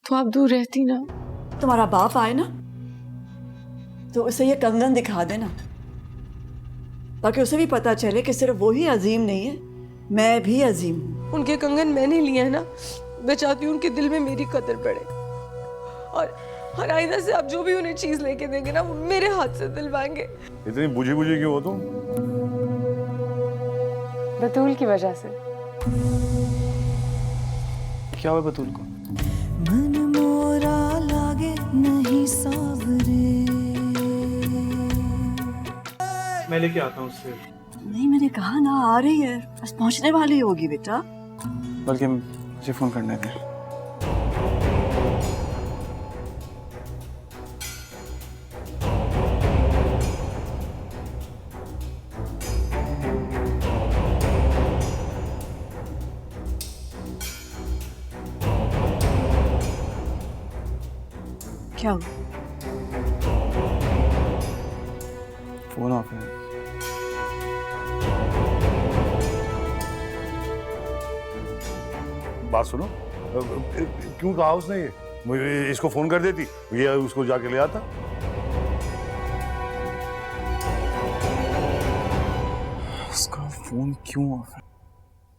तो आप दूर रहती ना। तुम्हारा बाप आए ना तो उसे ये कंगन दिखा देना, ताकि उसे भी पता चले कि सिर्फ वो ही अजीम नहीं है, मैं भी अजीम हूँ। उनके कंगन मैंने लिए है ना, मैं चाहती हूँ उनके दिल में मेरी कदर बढ़े। और आइंदा से आप जो भी उन्हें चीज लेके देंगे ना, वो मेरे हाथ से दिलवाएंगे। इतनी बुझी बुझी क्यों हो तुम? बतूल की वजह से। क्या हुआ बतूल को? मन मोरा लागे नहीं सावरे। मैं लेके आता हूँ उससे। नहीं, मैंने कहा ना आ रही है, बस पहुंचने वाली होगी बेटा। बल्कि मुझे फोन करने दें। क्या हुआ? फोन ऑफ है। बात सुनो, क्यों कहा उसने ये? मुझे इसको फोन कर देती, ये उसको जाके ले आता। उसका फोन क्यों ऑफ है?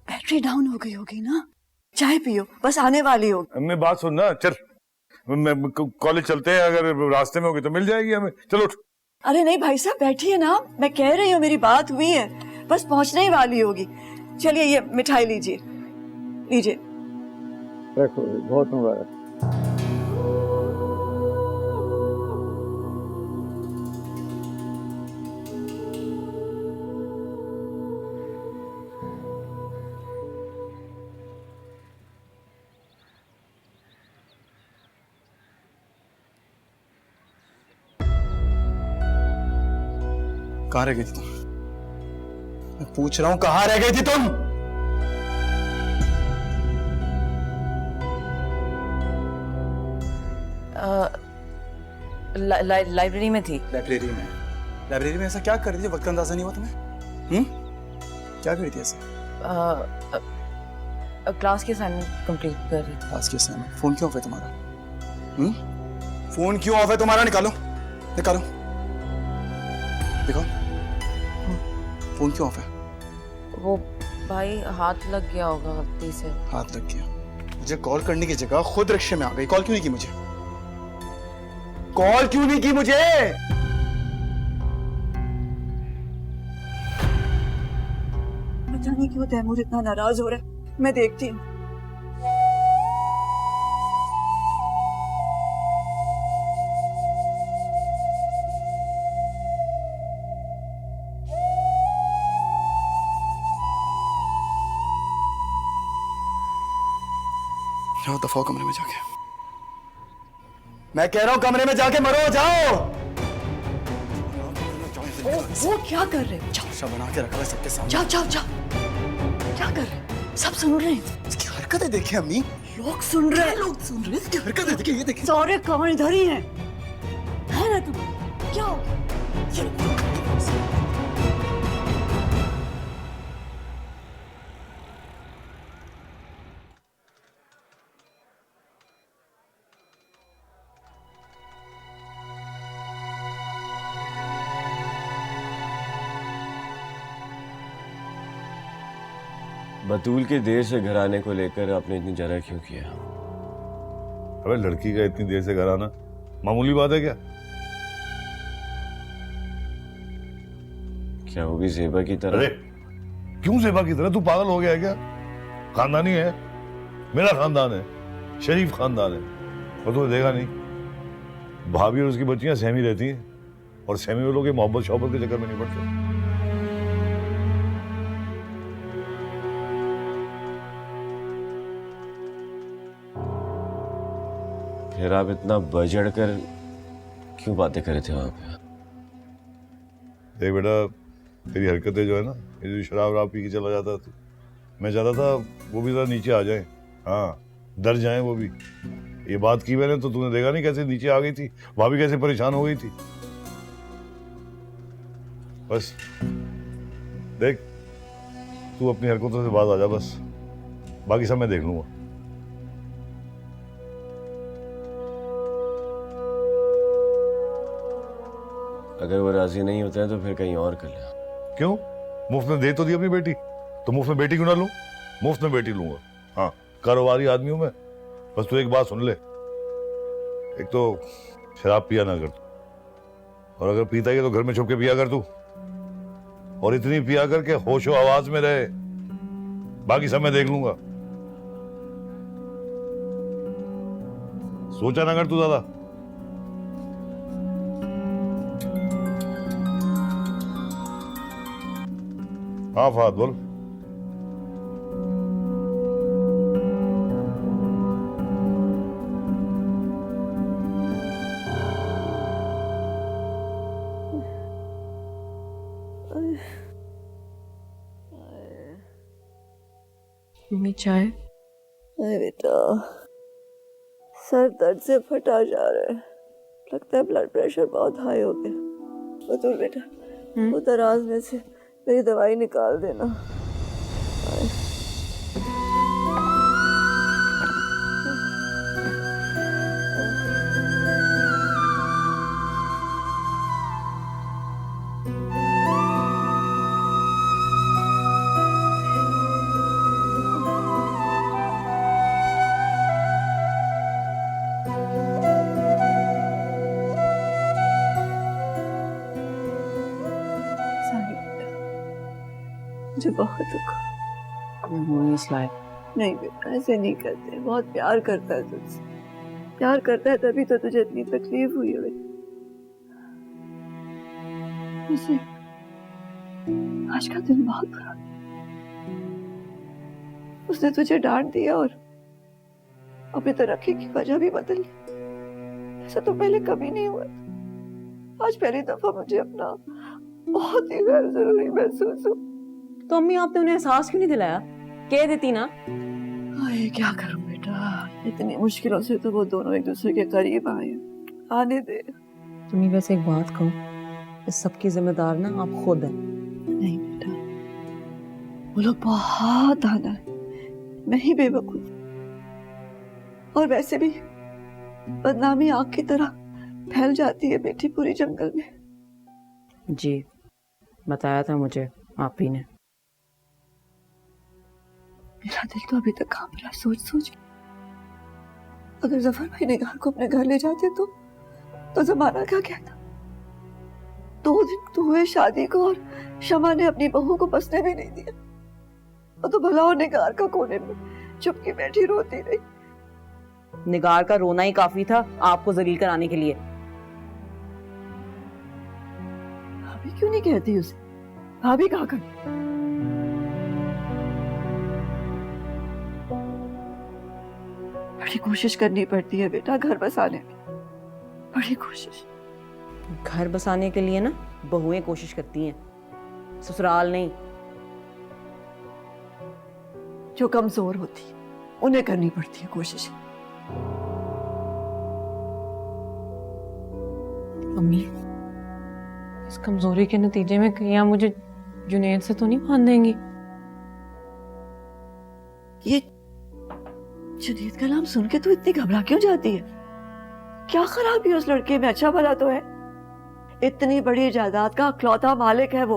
बैटरी डाउन हो गई होगी ना। चाय पियो, बस आने वाली होगी। मैं बात सुन ना, चल मैं कॉलेज चलते हैं, अगर रास्ते में होगी तो मिल जाएगी हमें। चलो उठ। अरे नहीं भाई साहब, बैठिए ना, मैं कह रही हूँ मेरी बात हुई है, बस पहुंचने ही वाली होगी। चलिए ये मिठाई लीजिए, लीजिए। रखो, बहुत मुबारक। कहाँ रह गई थी तुम? मैं पूछ रहा हूँ, कहाँ रह गई थी तुम? लाइब्रेरी में थी। लाइब्रेरी में? लाइब्रेरी में ऐसा क्या कर रही थी? वक्त का अंदाजा नहीं हुआ तुम्हें? क्या कर रही थी ऐसे? क्लास की असाइनमेंट कंप्लीट कर रही थी। क्लास की असाइनमेंट? फोन क्यों ऑफ है तुम्हारा? फोन क्यों ऑफ है तुम्हारा? निकालो, निकालो, दिखाओ। फोन क्यों ऑफ है? वो भाई हाथ लग गया होगा गलती से। हाथ लग गया? मुझे कॉल करने की जगह खुद रिक्शे में आ गई। कॉल क्यों नहीं की मुझे? कॉल क्यों नहीं की मुझे? पता नहीं क्यों तैमूर इतना नाराज हो रहा है, मैं देखती हूँ। जाओ दफा कमरे में जाके। मैं कह रहा हूं कमरे में जाके मरो, जाओ। वो क्या कर रहे हो? तमाशा बना के रखा है सबके सामने। जाओ जाओ जाओ, क्या कर रहे हैं? सब सुन रहे हैं। इसकी हरकतें देखिए अम्मी। लोग सुन रहे हैं। लोग सुन रहे हैं इसकी हरकतें देखिए। ये देखिए सारे कमर इधर ही हैं। है ना तुम? क्या हो गया? बतूल के देर से घर आने को लेकर आपने इतनी जरा क्यों किया? अबे लड़की का इतनी देर से घर आना मामूली बात है क्या? क्या वो भी ज़ेबा की तरह? अरे क्यों ज़ेबा की तरह? तू पागल हो गया है क्या? खानदानी है, मेरा खानदान है, शरीफ खानदान है। और तूने देखा नहीं, भाभी और उसकी बच्चियां सहमी रहती हैं, और सहमी वालों के मोहब्बत शोहब्बत के चक्कर में नहीं पड़ते। फिर आप इतना बजड़ कर क्यों बातें कर रहे थे वहां पे? देख बेटा, तेरी हरकतें जो है ना, ये जो शराब वराब पी के चला जाता था, मैं चाहता था वो भी जरा नीचे आ जाए। हाँ, डर जाए वो भी। ये बात की मैंने तो तूने देखा नहीं कैसे नीचे आ गई थी, भाभी कैसे परेशान हो गई थी। बस देख, तू अपनी हरकतों से बाज आ जा बस, बाकी सब मैं देख लूंगा। अगर वो राजी नहीं होते हैं तो फिर कहीं और कर ले। क्यों? मुफ्त में दे तो दी अपनी बेटी, तो मुफ्त में बेटी क्यों ना लूं? मुफ्त में बेटी लूंगा। हाँ, कारोबारी आदमी हूं मैं। बस तू एक बात सुन ले, एक तो शराब पिया ना कर तू, और अगर पीता ही है तो घर में छुप के पिया कर तू, और इतनी पिया कर के होशो आवाज में रहे, बाकी सब मैं देख लूंगा। सोचा ना कर तू ज्यादा। हाँ फहद बोल। मम्मी चाय? अरे बेटा, सर दर्द से फटा जा रहा है, लगता है ब्लड प्रेशर बहुत हाई हो गया। बतूल बेटा, वो दराज में से मेरी दवाई निकाल देना। मुझे बहुत दुख नहीं बेटा, ऐसे नहीं करते। बहुत प्यार करता है तुझसे, प्यार करता है तभी तो तुझे इतनी तकलीफ हुई है बेटा। वैसे आज का दिन बहुत बुरा, उसने तुझे डांट दिया और अपनी तरक्की की वजह भी बदल ली। ऐसा तो पहले कभी नहीं हुआ था। आज पहली दफा मुझे अपना बहुत ही गैर जरूरी महसूस हुआ। तो अम्मी आपने उन्हें एहसास क्यों नहीं दिलाया? कह देती ना। ये क्या करूं बेटा, इतनी मुश्किलों से तो वो दोनों एक दूसरे के करीब आए। आने दे। तुम्हें वैसे एक बात कहूं, इस सब की जिम्मेदार ना आप खुद हैं। नहीं बेटा, वो लोग बहुत दाना है, मैं ही बेवकूफ। और वैसे भी बदनामी आग की तरह फैल जाती है बेटी पूरी जंगल में। जी, बताया था मुझे आप ही ने। मेरा दिल तो अभी तक कांप रहा है सोच सोच। अगर जफर भाई निगार को अपने घर ले जाते तो जमाना क्या कहता। 2 दिन तो हुए शादी को और शमा ने अपनी बहू को बसने भी नहीं दिया। वो तो भला और निगार का कोने में चुपके बैठी रोती रही। निगार का रोना ही काफी था आपको जलील कराने के लिए। भाभी क्यों नहीं कहती उसे? भाभी कहाँ कर? बड़ी कोशिश करनी पड़ती है बेटा घर बसाने में, बड़ी कोशिश। घर बसाने के लिए ना बहुएं कोशिश करती हैं, ससुराल नहीं। जो कमजोर होती है उन्हें करनी पड़ती है कोशिश। अम्मी, इस कमजोरी के नतीजे में कहीं आप मुझे जुनैद से तो नहीं बांध देंगी? ये जुनैद का नाम सुन के तू इतनी घबरा क्यों जाती है? क्या खराबी उस लड़के में? अच्छा भला तो है, इतनी बड़ी जायदाद का इकलौता मालिक है वो,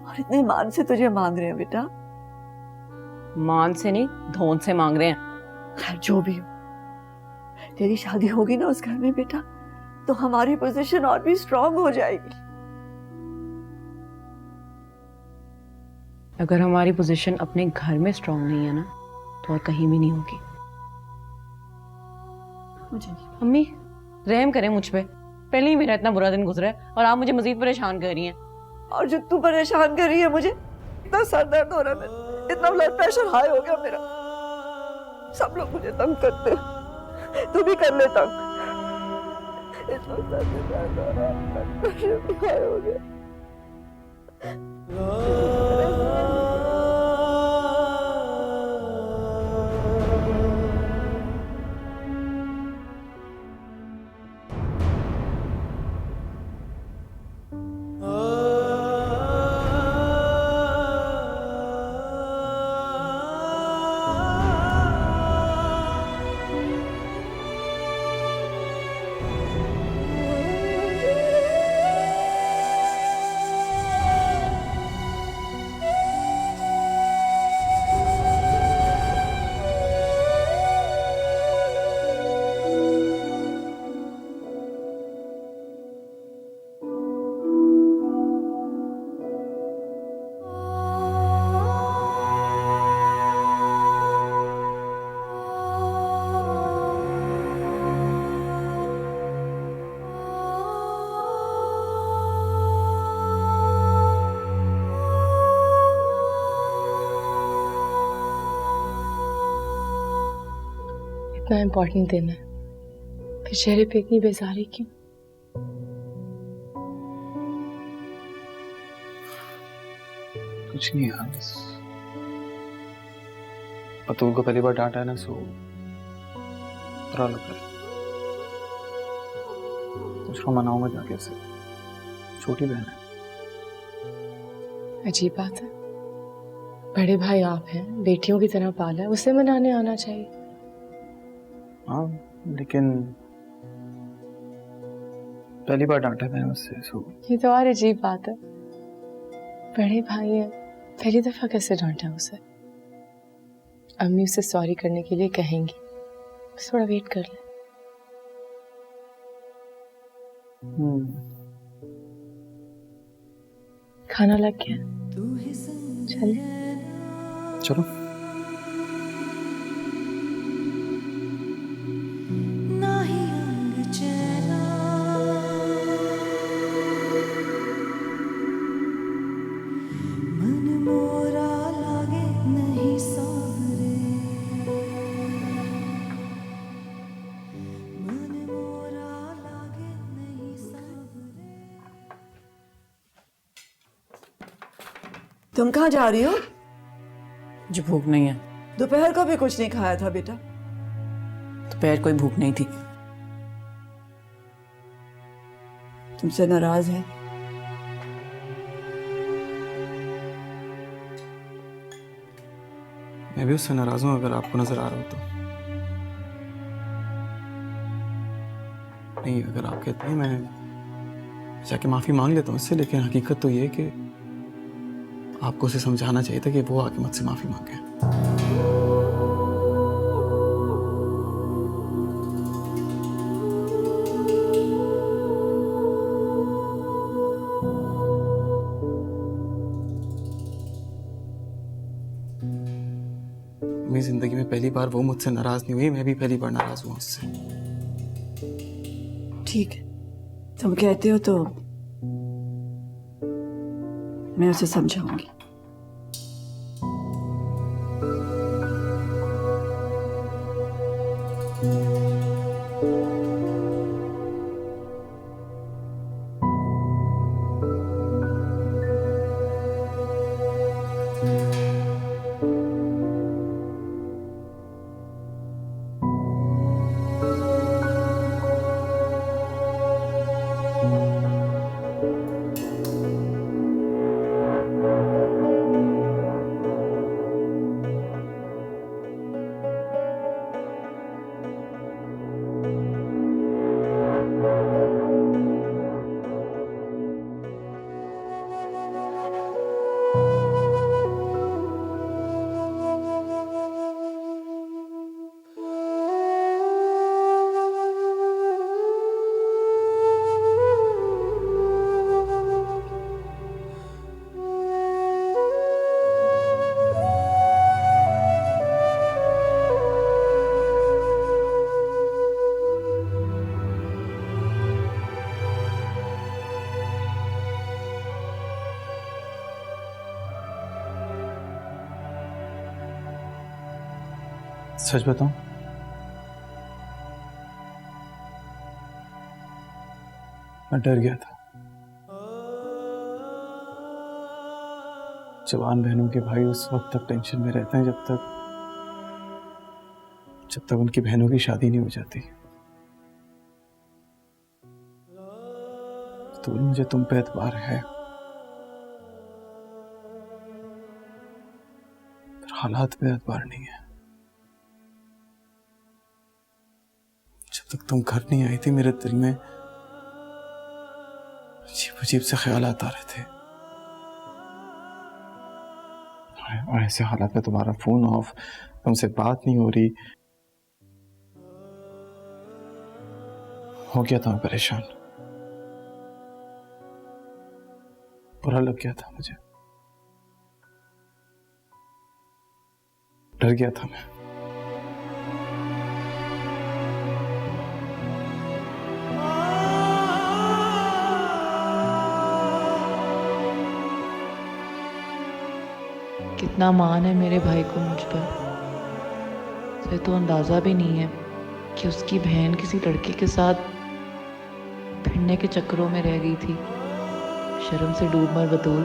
और इतने मान से तुझे मांग रहे हैं बेटा। मान से नहीं, धौन से मांग रहे हैं। खैर जो भी हो, तेरी शादी होगी ना उस घर में बेटा, तो हमारी पोजीशन और भी स्ट्रांग हो जाएगी। अगर हमारी पोजीशन अपने घर में स्ट्रांग नहीं है ना, तो और कहीं भी नहीं होगी। मुझे नहीं। अम्मी रहम करें मुझ पे, पहले ही मेरा इतना बुरा दिन गुजरा है और आप मुझे मजीद परेशान कर रही हैं। और जो तू परेशान कर रही है मुझे, इतना सर दर्द हो रहा है, इतना ब्लड प्रेशर हाई हो गया मेरा, सब लोग मुझे तंग करते हैं, तू भी कर ले तंग। इतना सर दर्द हो रहा है, ब्लड प्रेशर भी हाई हो गया। इम्पोर्टेंट दिन है, फिर चेहरे पे इतनी बेजारी क्यों? कुछ नहीं यार, बस अतुल को पहली बार डांटा है ना, सो बुरा लग रहा है। उसको मनाऊंगा जाके, उसे छोटी बहन है। अजीब बात है, बड़े भाई आप हैं, बेटियों की तरह पाला है, उसे मनाने आना चाहिए। हाँ लेकिन पहली बार डांटा मैंने उससे, सो ये तो और अजीब बात है, बड़े भाई हैं, पहली दफा कैसे डांटा उसे? अम्मी उसे सॉरी करने के लिए कहेंगी, बस थोड़ा वेट कर ले। खाना लग गया, चल चलो। तुम कहाँ जा रही हो? मुझे भूख नहीं है। दोपहर को भी कुछ नहीं खाया था बेटा। दोपहर कोई भूख नहीं थी। तुमसे नाराज है? मैं भी उससे नाराज हूं, अगर आपको नजर आ रहा हो तो। नहीं, अगर आप कहते हैं मैं जाके माफी मांग लेता हूँ उससे, लेकिन हकीकत तो ये है कि आपको उसे समझाना चाहिए था कि वो आके मुझसे माफी मांगे। मेरी जिंदगी में पहली बार वो मुझसे नाराज नहीं हुई, मैं भी पहली बार नाराज हुआ उससे। ठीक है, तुम कहते हो तो मैं उसे समझाऊंगी। सच बताऊं, मैं डर गया था। जवान बहनों के भाई उस वक्त तक टेंशन में रहते हैं जब तक उनकी बहनों की शादी नहीं हो जाती। तो मुझे तुम पे एतबार है, पर हालात पे एतबार नहीं है। जब तक तुम घर नहीं आई थी, मेरे दिल में अजीब अजीब से ख्यालात आ रहे थे। और ऐसे हालात में तुम्हारा फोन ऑफ, तुमसे बात नहीं हो रही, हो गया था मैं परेशान। बुरा लग गया था मुझे, डर गया था मैं। कितना मान है मेरे भाई को मुझ पर, उसे तो अंदाजा भी नहीं है कि उसकी बहन किसी लड़के के साथ भिड़ने के चक्करों में रह गई थी। शर्म से डूब मर बतूल।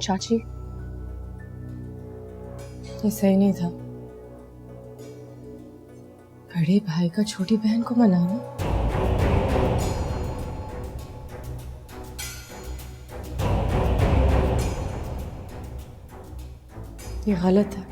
चाची, ये सही नहीं था। बड़े भाई का छोटी बहन को मनाना। ये गलत है।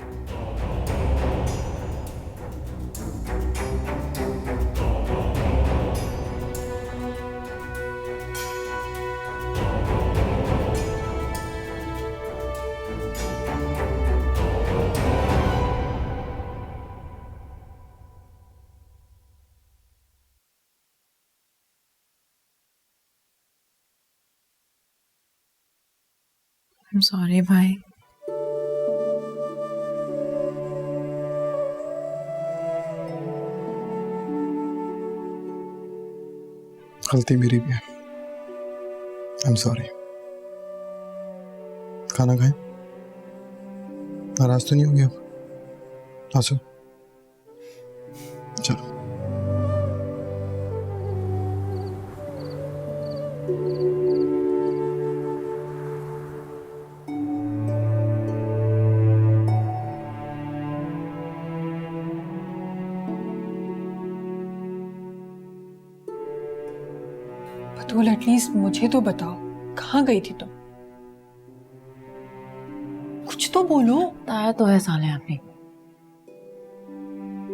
I'm sorry भाई। गलती मेरी भी है। I'm sorry। खाना खाएं? नाराज तो नहीं होंगे आप? आसो, चलो। बतूल, एटलीस्ट मुझे तो बताओ, कहाँ गई थी तुम? कुछ तो बोलो। बताया तो है साले आपने।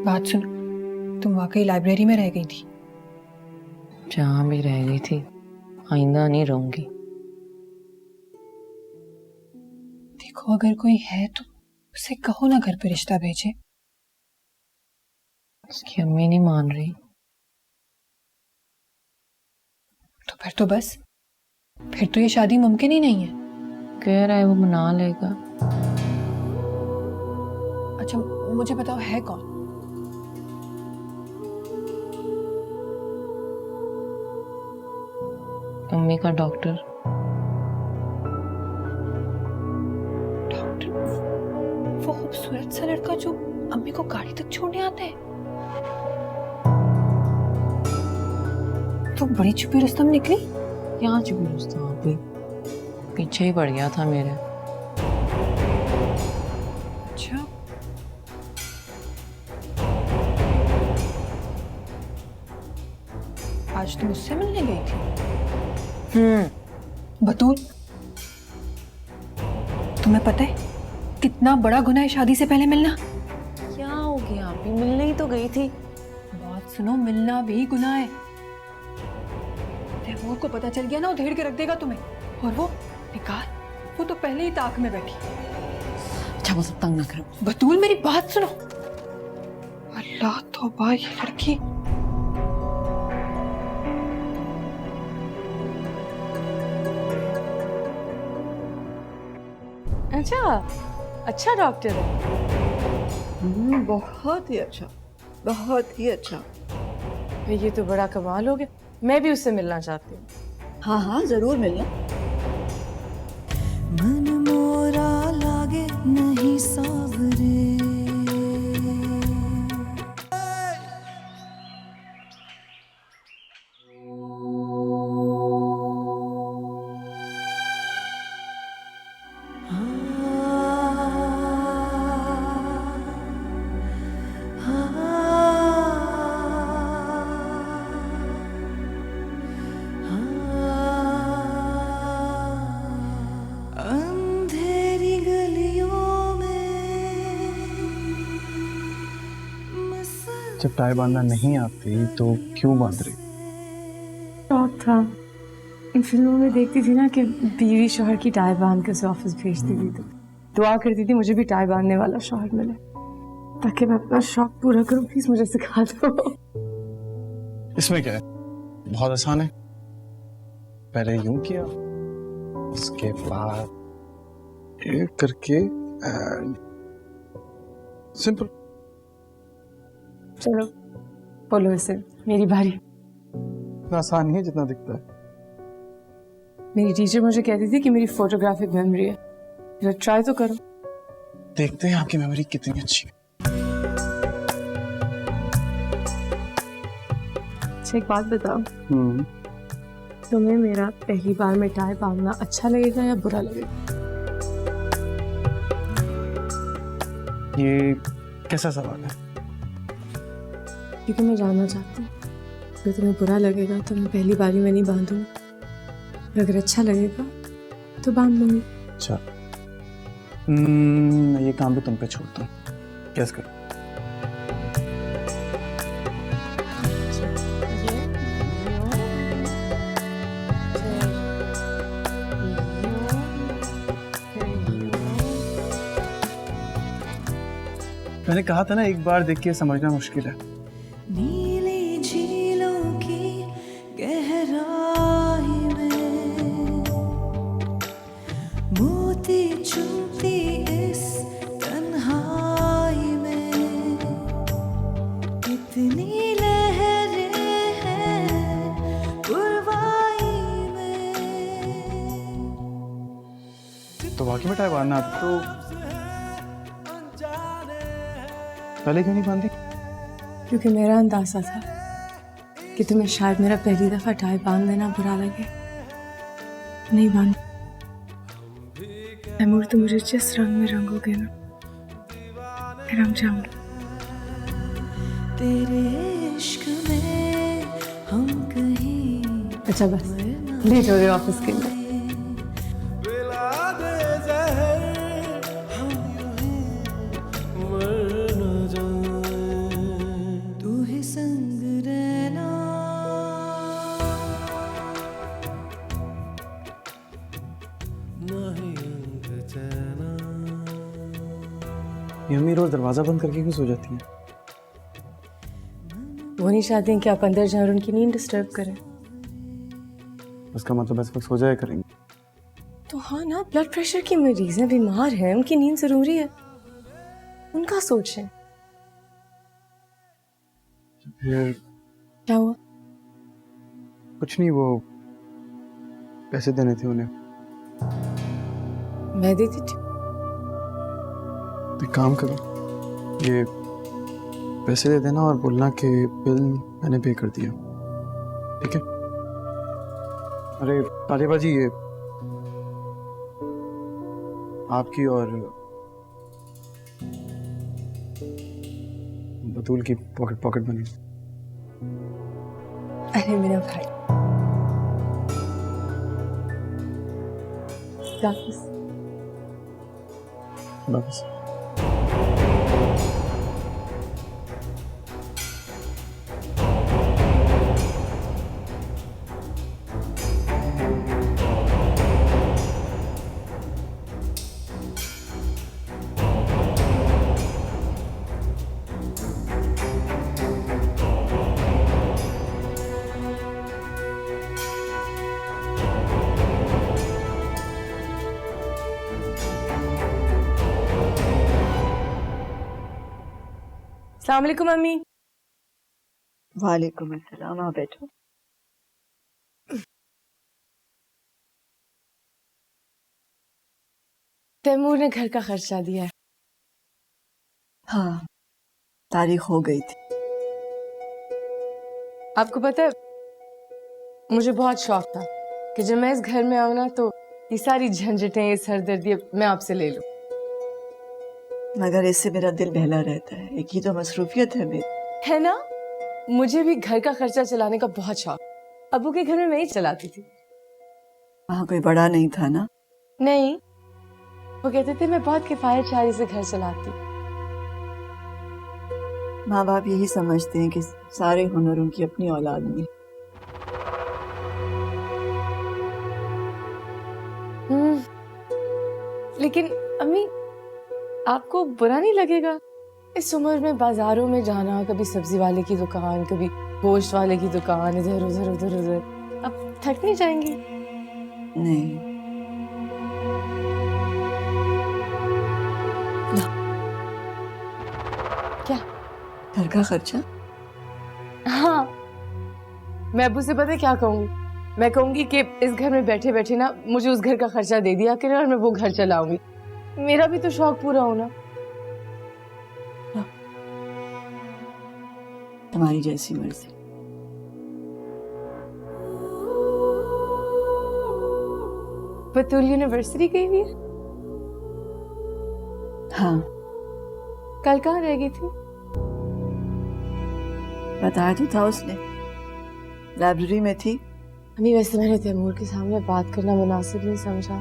बात सुनो, तुम वाकई लाइब्रेरी में रह गई थी? जहाँ भी रह गई थी, आइंदा नहीं रहूंगी। देखो, अगर कोई है तो उसे कहो ना घर पे रिश्ता भेजे। उसकी अम्मी नहीं मान रही। तो फिर तो बस, फिर तो ये शादी मुमकिन ही नहीं है। कह रहा है वो मना लेगा। अच्छा, मुझे बताओ है कौन? अम्मी का डॉक्टर। डॉक्टर? वो खूबसूरत सा लड़का जो अम्मी को गाड़ी तक छोड़ने आता है? तो बड़ी छुपी रुस्तम निकली। क्या छुपी रुस्तम? आप भी पीछे ही पड़ गया था मेरे। अच्छा, आज तुम उससे मिलने गई थी? बतूल, तुम्हें पता है कितना बड़ा गुनाह है शादी से पहले मिलना? क्या हो गया? आप भी मिलने ही तो गई थी। बात सुनो, मिलना भी गुनाह है। तैमूर को पता चल गया ना, वो धेड़ के रख देगा तुम्हें। और वो निकाल, वो तो पहले ही ताक में बैठी। अच्छा, वो सब तंग ना करो। बतूल, मेरी बात सुनो। अल्लाह तौबा, ये लड़की। अच्छा डॉक्टर है। बहुत ही अच्छा, बहुत ही अच्छा। ये तो बड़ा कमाल हो गया। मैं भी उससे मिलना चाहती हूँ। हाँ हाँ, जरूर मिलना। मन मोरा लागे नहीं सावरे। अंधेरी गलियों में जब टाई बांधना नहीं आती तो क्यों बांध रही? शौक था। इन फिल्मों में देखती थी ना कि बीवी शौहर की टाई बांध के उसे ऑफिस भेजती थी, तो दुआ करती थी मुझे भी टाई बांधने वाला शौहर मिले ताकि मैं अपना शौक पूरा करूं। प्लीज मुझे सिखा दो। इसमें क्या है? बहुत आसान है। पहले यूं किया, उसके बाद एक करके सिंपल। चलो बोलो इसे, मेरी बारी। इतना आसान नहीं है जितना दिखता है। मेरी टीचर मुझे कहती थी कि मेरी फोटोग्राफिक मेमोरी है, जरा ट्राई तो करो। देखते हैं आपकी मेमोरी कितनी अच्छी है। अच्छा एक बात बताओ, तुम्हें मेरा पहली बार में टाई बांधना अच्छा लगेगा या बुरा लगेगा? ये कैसा सवाल है? क्योंकि मैं जानना चाहती हूँ, अगर तुम्हें बुरा लगेगा तो मैं पहली बारी में नहीं बांधूंगी, अगर अच्छा लगेगा तो बांध लूंगी। अच्छा, मैं ये काम भी तुम पे छोड़ता हूँ, कैसे कर? मैंने कहा था ना, एक बार देख के समझना मुश्किल है। नीली झीलों की गहराई में मोती चुनती इस तन्हाई में, कितनी लहरें हैं पुरवाई में। तो वाकई में टाई बांधना आता तो पहले क्यों नहीं बांधी? क्योंकि मेरा अंदाजा था कि तुम्हें शायद मेरा पहली दफा टाई बांध देना बुरा लगे। नहीं बांध तैमूर, तुम मुझे जिस रंग में रंगोगे ना, मैं रंग जाऊंगी। तेरे इश्क में हम कहीं। अच्छा बस, लेट हो रहे हो ऑफिस के लिए। तू ही संग रहना। ये अम्मी रोज दरवाजा बंद करके क्यों सो जाती है? वो नहीं चाहती कि आप अंदर जाए और उनकी नींद डिस्टर्ब करें। उसका मतलब इस वक्त सो जाया करेंगे। तो हाँ ना, ब्लड प्रेशर की मरीज है, बीमार है, उनकी नींद जरूरी है, उनका सोचें। फिर क्या हुआ? कुछ नहीं, वो पैसे देने थे उन्हें। मैं देती थी। तो एक काम करो, ये पैसे दे देना और बोलना कि बिल मैंने पे कर दिया, ठीक है? अरे तालिबा जी, ये आपकी और बतूल की पॉकेट बनी। अरे मेरा भाई, वापस वापस। अस्सलाम वालेकुम मम्मी। वालेकुम अस्सलाम, आओ बैठो। तैमूर ने घर का खर्चा दिया है। हाँ, तारीख हो गई थी। आपको पता है, मुझे बहुत शौक था कि जब मैं इस घर में आऊँ ना तो ये सारी झंझटें, ये सरदर्दी मैं आपसे ले लूं। मगर इससे मेरा दिल बहला रहता है, एक ही तो मसरूफियत है मेरी। है ना? मुझे भी घर का खर्चा चलाने का बहुत शौक। अबू के घर में मैं ही चलाती थी। वहाँ कोई बड़ा नहीं था ना? नहीं, वो कहते थे मैं बहुत किफायतशारी से घर चलाती। माँ बाप यही समझते हैं कि सारे हुनर उनकी अपनी औलाद में। लेकिन अम्मी, आपको बुरा नहीं लगेगा इस उम्र में बाजारों में जाना, कभी सब्जी वाले की दुकान, कभी गोश्त वाले की दुकान, इधर उधर उधर उधर? आप थक नहीं जाएंगी? नहीं। क्या? घर का खर्चा? मैं अब्बू से पता है क्या कहूँगी? मैं कहूँगी कि इस घर में बैठे बैठे ना मुझे उस घर का खर्चा दे दिया करें और मैं वो घर चलाऊंगी। मेरा भी तो शौक पूरा होना। तुम्हारी जैसी मर्जी। बतूल यूनिवर्सिटी गई हुई है? हाँ, कल कहाँ रह गई थी? बताया तो था उसने, लाइब्रेरी में थी। अम्मी वैसे मैंने तैमूर के सामने बात करना मुनासिब नहीं समझा,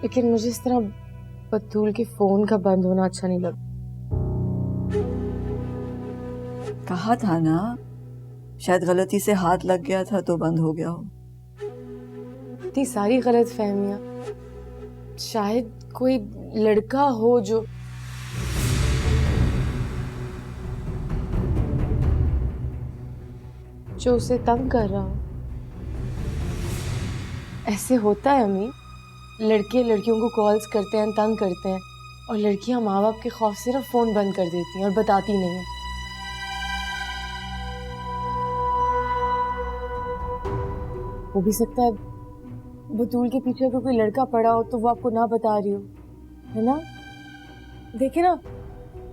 लेकिन मुझे इस तरह बतूल के फोन का बंद होना अच्छा नहीं लगा। कहा था ना, शायद गलती से हाथ लग गया था तो बंद हो गया हो। इतनी सारी गलत फहमियाँ। शायद कोई लड़का हो जो उसे तंग कर रहा हो। ऐसे होता है अम्मी, लड़के लड़कियों को कॉल्स करते हैं, तंग करते हैं, और लड़कियां माँ बाप के खौफ से ना फोन बंद कर देती हैं और बताती नहीं हैं। हो भी सकता है बतूल के पीछे अगर कोई लड़का पड़ा हो तो वो आपको ना बता रही हो, है ना? देखिए ना,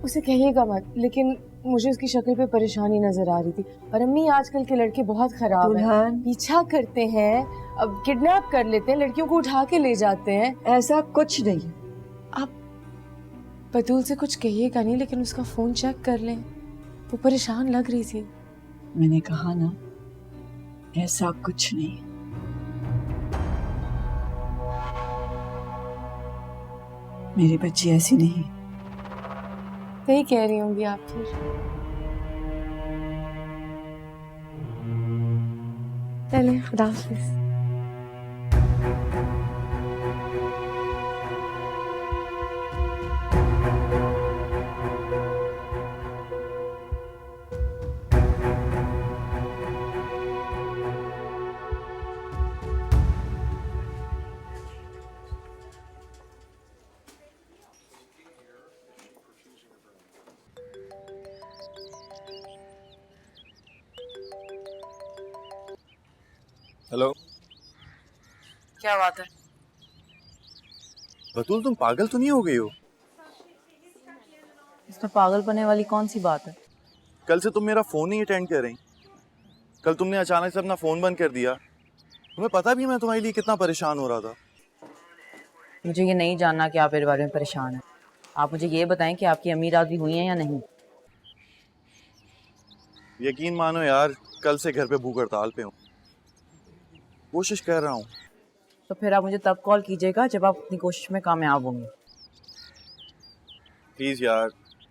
उसे कहिएगा मत, लेकिन मुझे उसकी शक्ल पे परेशानी नजर आ रही थी। और अम्मी आजकल के लड़के बहुत खराब हैं, पीछा करते हैं, अब किडनैप कर लेते हैं, लड़कियों को उठा के ले जाते हैं। ऐसा कुछ नहीं। आप बतूल से कुछ कहिएगा नहीं, लेकिन उसका फोन चेक कर लें। वो परेशान लग रही थी। मैंने कहा ना, ऐसा कुछ नहीं। मेरी बच्ची ऐसी नहीं। सही कह रही होंगी आप फिर। चलिए, खुदा हाफिज़। हेलो। क्या बात है? बतूल, तुम पागल तो नहीं हो गई हो? इसमें पागल बनने वाली कौन सी बात है? कल से तुम मेरा फोन नहीं अटेंड कर रही। कल तुमने अचानक से अपना फोन बंद कर दिया। तुम्हें पता भी मैं तुम्हारे लिए कितना परेशान हो रहा था। मुझे ये नहीं जानना कि आप मेरे बारे में परेशान हैं। आप मुझे ये बताएं कि आपकी अम्मी राजी हुई हैं या नहीं। यकीन मानो यार, कल से घर पे भूख हड़ताल पे हूँ। कोशिश कर रहा हूँ। तो फिर आप मुझे तब कॉल कीजिएगा जब आप अपनी कोशिश में कामयाब होंगे। प्लीज यार,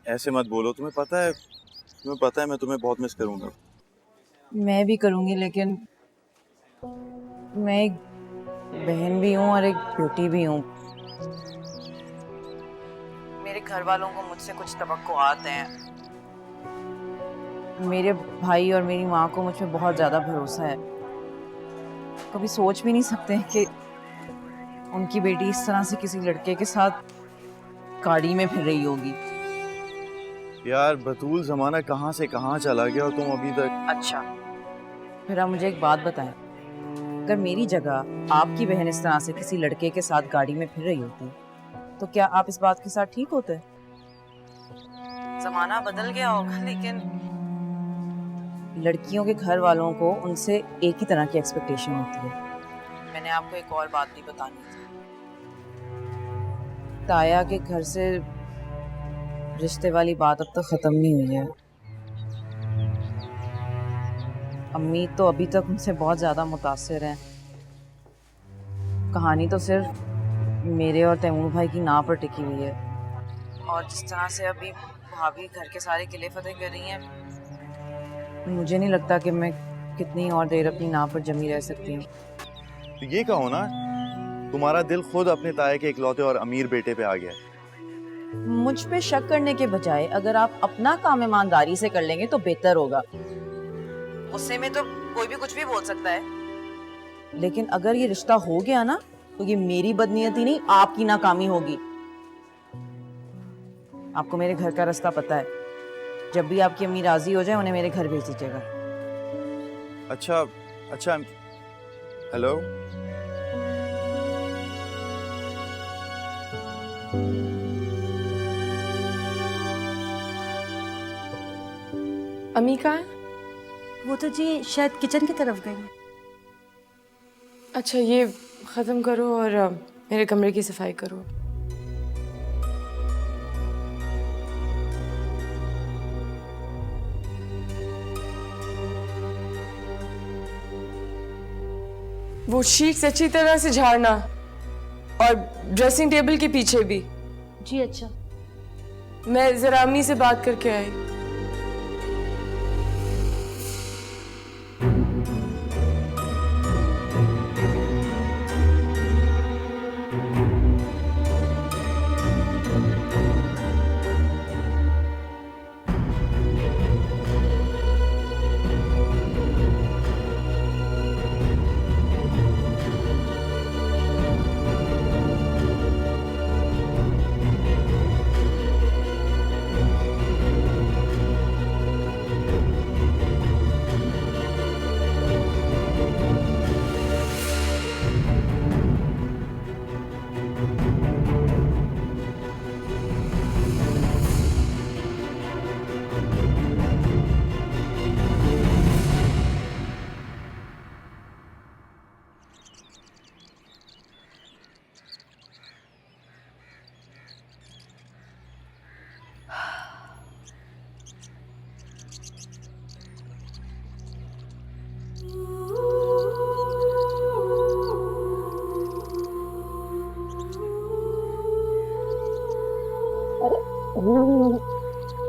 ऐसे मत बोलो। तुम्हें पता है मैं तुम्हें बहुत मिस करूंगा। मैं भी करूँगी, लेकिन मैं एक बहन भी हूँ और एक बेटी भी हूँ। मेरे घर वालों को मुझसे कुछ तवक्कुआत हैं। मेरे भाई और मेरी माँ को मुझ पर बहुत ज़्यादा भरोसा है। कभी सोच भी नहीं सकते कि उनकी बेटी इस तरह से किसी लड़के के साथ गाड़ी में फिर रही होगी। यार बतूल, जमाना कहाँ से कहाँ चला गया और तुम अभी तक। अच्छा, फिर आप मुझे एक बात बताएं, अगर मेरी जगह आपकी बहन इस तरह से किसी लड़के के साथ गाड़ी में फिर रही होती तो क्या आप इस बात के साथ ठीक होते? जमाना बदल गया होगा, लेकिन लड़कियों के घर वालों को उनसे एक ही तरह की एक्सपेक्टेशन होती है। मैंने आपको एक और बात भी बतानी थी। ताया के घर से रिश्ते वाली बात अब तक खत्म नहीं हुई है। अम्मी तो अभी तक उनसे बहुत ज़्यादा मुतासिर हैं। कहानी तो सिर्फ मेरे और तैमूर भाई की नाव पर टिकी हुई है, और जिस तरह से अभी भाभी घर के सारे किले फतेह कर रही हैं, मुझे नहीं लगता कि मैं कितनी और देर अपनी नाव पर जमी रह सकती हूँ। तो ये कहो ना, तुम्हारा दिल खुद अपने ताए के इकलौते और अमीर बेटे पे आ गया है। मुझ पे शक करने के बजाय अगर आप अपना काम ईमानदारी से कर लेंगे तो बेहतर होगा। गुस्से में तो कोई भी कुछ भी बोल सकता है, लेकिन अगर ये रिश्ता हो गया ना तो ये मेरी बदनीयती नहीं, आपकी नाकामी होगी। आपको मेरे घर का रास्ता पता है। जब भी आपकी अम्मी राजी हो जाए उन्हें मेरे घर भेज दीजिएगा। अच्छा अच्छा हेलो अम्मी कहाँ है? वो तो जी शायद किचन की तरफ गई। अच्छा ये ख़त्म करो और मेरे कमरे की सफाई करो। वो शीट्स अच्छी तरह से झाड़ना और ड्रेसिंग टेबल के पीछे भी। जी अच्छा। मैं जरा अम्मी से बात करके आई।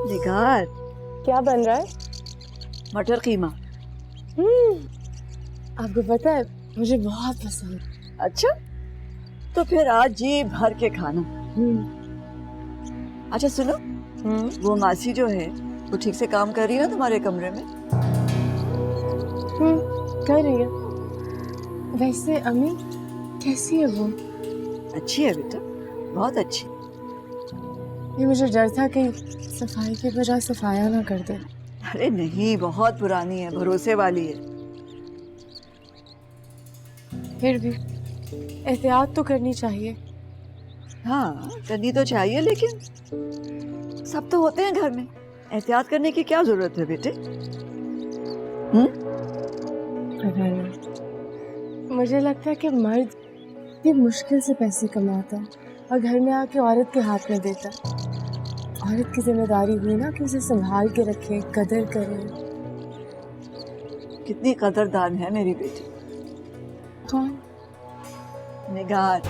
निगार, क्या बन रहा है? मटर कीमा। आपको पता है मुझे बहुत पसंद है। अच्छा, तो फिर आज जी भर के खाना। अच्छा सुनो, वो मासी जो है वो ठीक से काम कर रही है ना तुम्हारे कमरे में? कर रही है। वैसे अम्मी कैसी है वो? अच्छी है बेटा, बहुत अच्छी। ये मुझे डर था कि सफाई के बजाय सफाया ना कर दे। अरे नहीं, बहुत पुरानी है, भरोसे वाली है। फिर भी एहतियात तो करनी चाहिए। हाँ करनी तो चाहिए, लेकिन सब तो होते हैं घर में, एहतियात करने की क्या जरूरत है बेटे? पता नहीं, मुझे लगता है कि मर्द ये मुश्किल से पैसे कमाता है और घर में आके औरत के हाथ में देता है। औरत की जिम्मेदारी हुई ना कि उसे संभाल के रखे, कदर करे। कितनी कदरदान है मेरी बेटी। कौन? निगार।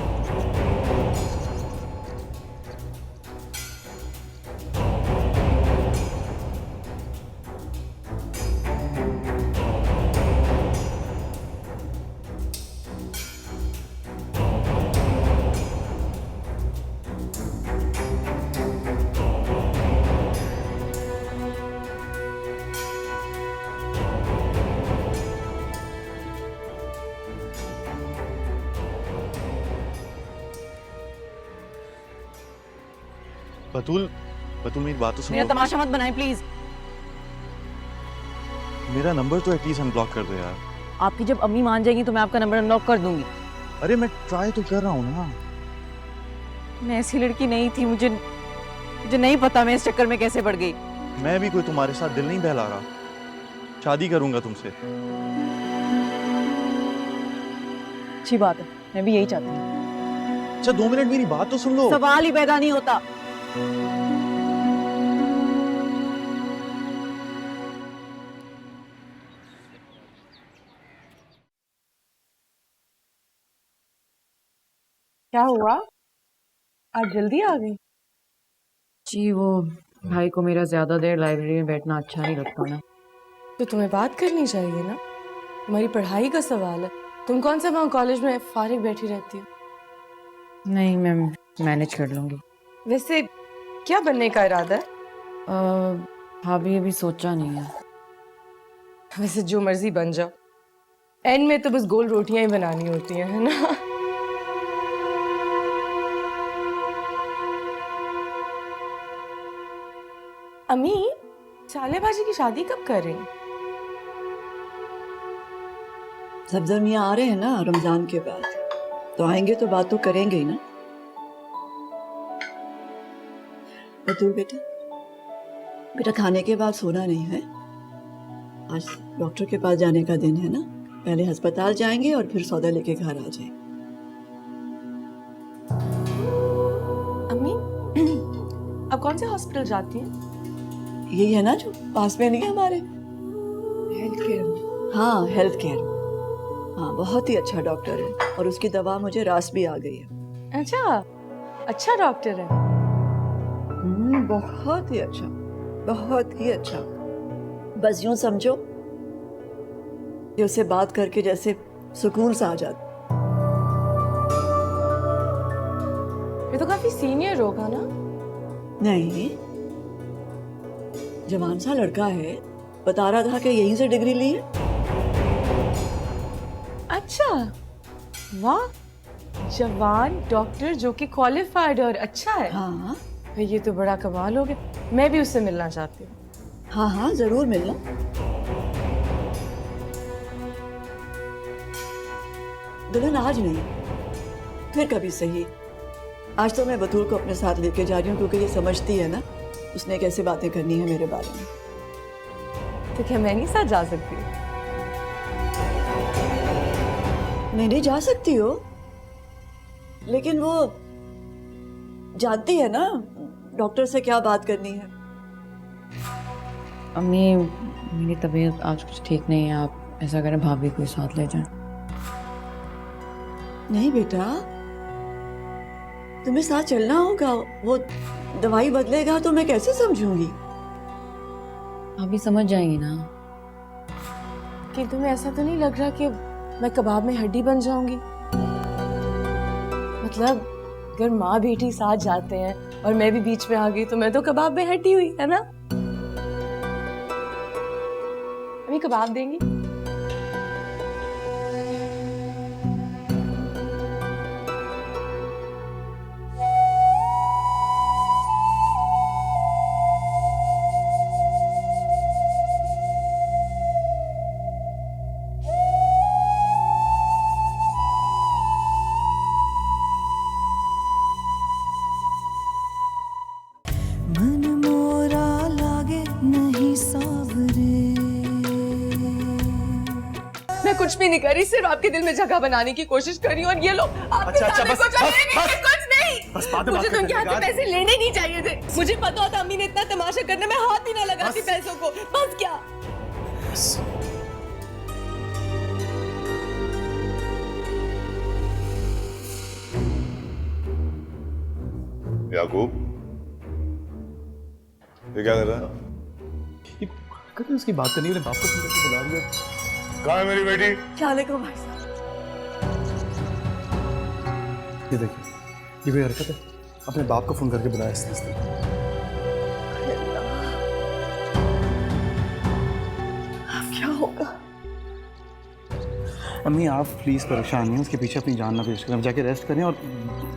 बतूल बतूल मेरी बात तो सुनो। मेरा तमाशा मत बनाए प्लीज। मेरा नंबर तो एटलीस्ट अनब्लॉक कर दो यार। आपकी जब अम्मी मान जाएगी तो मैं आपका नंबर अनलॉक कर दूंगी। अरे मैं ट्राई तो कर रहा हूँ ना। मैं ऐसी लड़की नहीं थी, मुझे नहीं पता मैं इस चक्कर में कैसे पड़ गई। मैं भी कोई तुम्हारे साथ दिल नहीं बहला रहा। शादी करूंगा तुमसे। अच्छी बात है, मैं भी यही चाहती हूँ। अच्छा 2 मिनट मेरी बात तो सुन लो। सवाल ही पैदा नहीं होता। क्या हुआ? आज जल्दी आ गई? जी वो भाई को मेरा ज्यादा देर लाइब्रेरी में बैठना अच्छा नहीं लगता ना। तो तुम्हें बात करनी चाहिए ना, तुम्हारी पढ़ाई का सवाल है। तुम कौन सा वहाँ कॉलेज में फारिग बैठी रहती हो? नहीं मैं मैनेज कर लूंगी। वैसे क्या बनने का इरादा है? भाभी अभी सोचा नहीं है। वैसे जो मर्जी बन जाओ, एंड में तो बस गोल रोटियां ही बनानी होती हैं, है ना? अम्मी, साले बाजी की शादी कब कर रही हैं? सफदर मियाँ आ रहे हैं ना रमजान के बाद, तो आएंगे तो बात तो करेंगे ही ना। बतूल बेटा, बेटा खाने के बाद सोना नहीं है। आज डॉक्टर के पास जाने का दिन है ना, पहले अस्पताल जाएंगे और फिर सौदा लेके घर आ जाएंगे। अम्मी अब कौन से हॉस्पिटल जाती हैं? यही है ना जो पास में नहीं है हमारे, हेल्थ केयर। हाँ हेल्थ केयर। हाँ बहुत ही अच्छा डॉक्टर है और उसकी दवा मुझे रास भी आ गई है। अच्छा डॉक्टर है। बहुत ही अच्छा, बहुत ही अच्छा। बस यूं समझो कि उससे बात करके जैसे सुकून सा आ जाता। ये तो काफी सीनियर होगा ना? नहीं, जवान सा लड़का है, बता रहा था कि यहीं से डिग्री ली है। अच्छा, वाह, जवान डॉक्टर जो कि क्वालिफाइड और अच्छा है। हाँ ये तो बड़ा कमाल हो गया। मैं भी उससे मिलना चाहती हूँ। हाँ हाँ जरूर मिलना। दुल्हन आज नहीं, फिर कभी सही। आज तो मैं बतूल को अपने साथ लेके जा रही हूँ क्योंकि ये समझती है ना उसने कैसे बातें करनी है मेरे बारे में। तो क्या मैं नहीं साथ जा सकती? नहीं जा सकती हो, लेकिन वो जानती है ना डॉक्टर से क्या बात करनी है। अम्मी मेरी तबीयत आज कुछ ठीक नहीं है, आप ऐसा करें भाभी को साथ ले जाएं। नहीं बेटा, तुम्हें साथ चलना होगा। वो दवाई बदलेगा तो मैं कैसे समझूंगी। भाभी समझ जाएंगी ना। कि तुम्हें ऐसा तो नहीं लग रहा कि मैं कबाब में हड्डी बन जाऊंगी? मतलब अगर माँ बेटी साथ जाते हैं और मैं भी बीच में आ गई तो मैं तो कबाब में हड्डी हुई, है ना? अभी कबाब देंगी? मन मोरा लागे नहीं सावरे। मैं कुछ भी नहीं करी, सिर्फ आपके दिल में जगह बनाने की कोशिश कर रही हूँ। और ये लो आपके सामने कुछ नहीं, कुछ नहीं। मुझे तो उनके हाथ से पैसे लेने नहीं चाहिए थे। मुझे पता होता अम्मी ने इतना तमाशा करने में हाथ ही ना लगाती पैसों को। बस क्या? याकूब, ये क्या कर रहा है? कभी उसकी बात करनी है, बाप को फोन करके बुला रही है। कहाँ है मेरी बेटी? वालेकुम भाई साहब। ये देखिए, ये कोई हरकत है? अपने बाप को फोन करके बुलाया इसने। अब क्या होगा? अम्मी आप प्लीज परेशान नहीं, उसके पीछे अपनी जान ना पेश करें, जाके रेस्ट करें और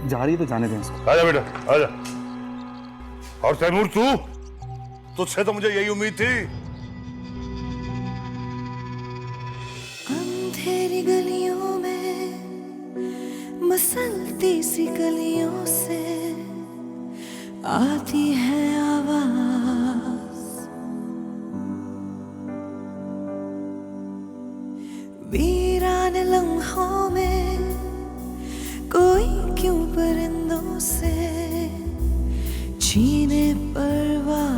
जा रही है तो जाने दें उसको। आजा बेटा, आजा। और तैमूर तू, तुझसे तो मुझे यही उम्मीद थी। अंधेरी गलियों में मसलती सी गलियों से आती है आवाज, वीरान लम्हों में कोई क्यों परिंदों से छीने परवाज़।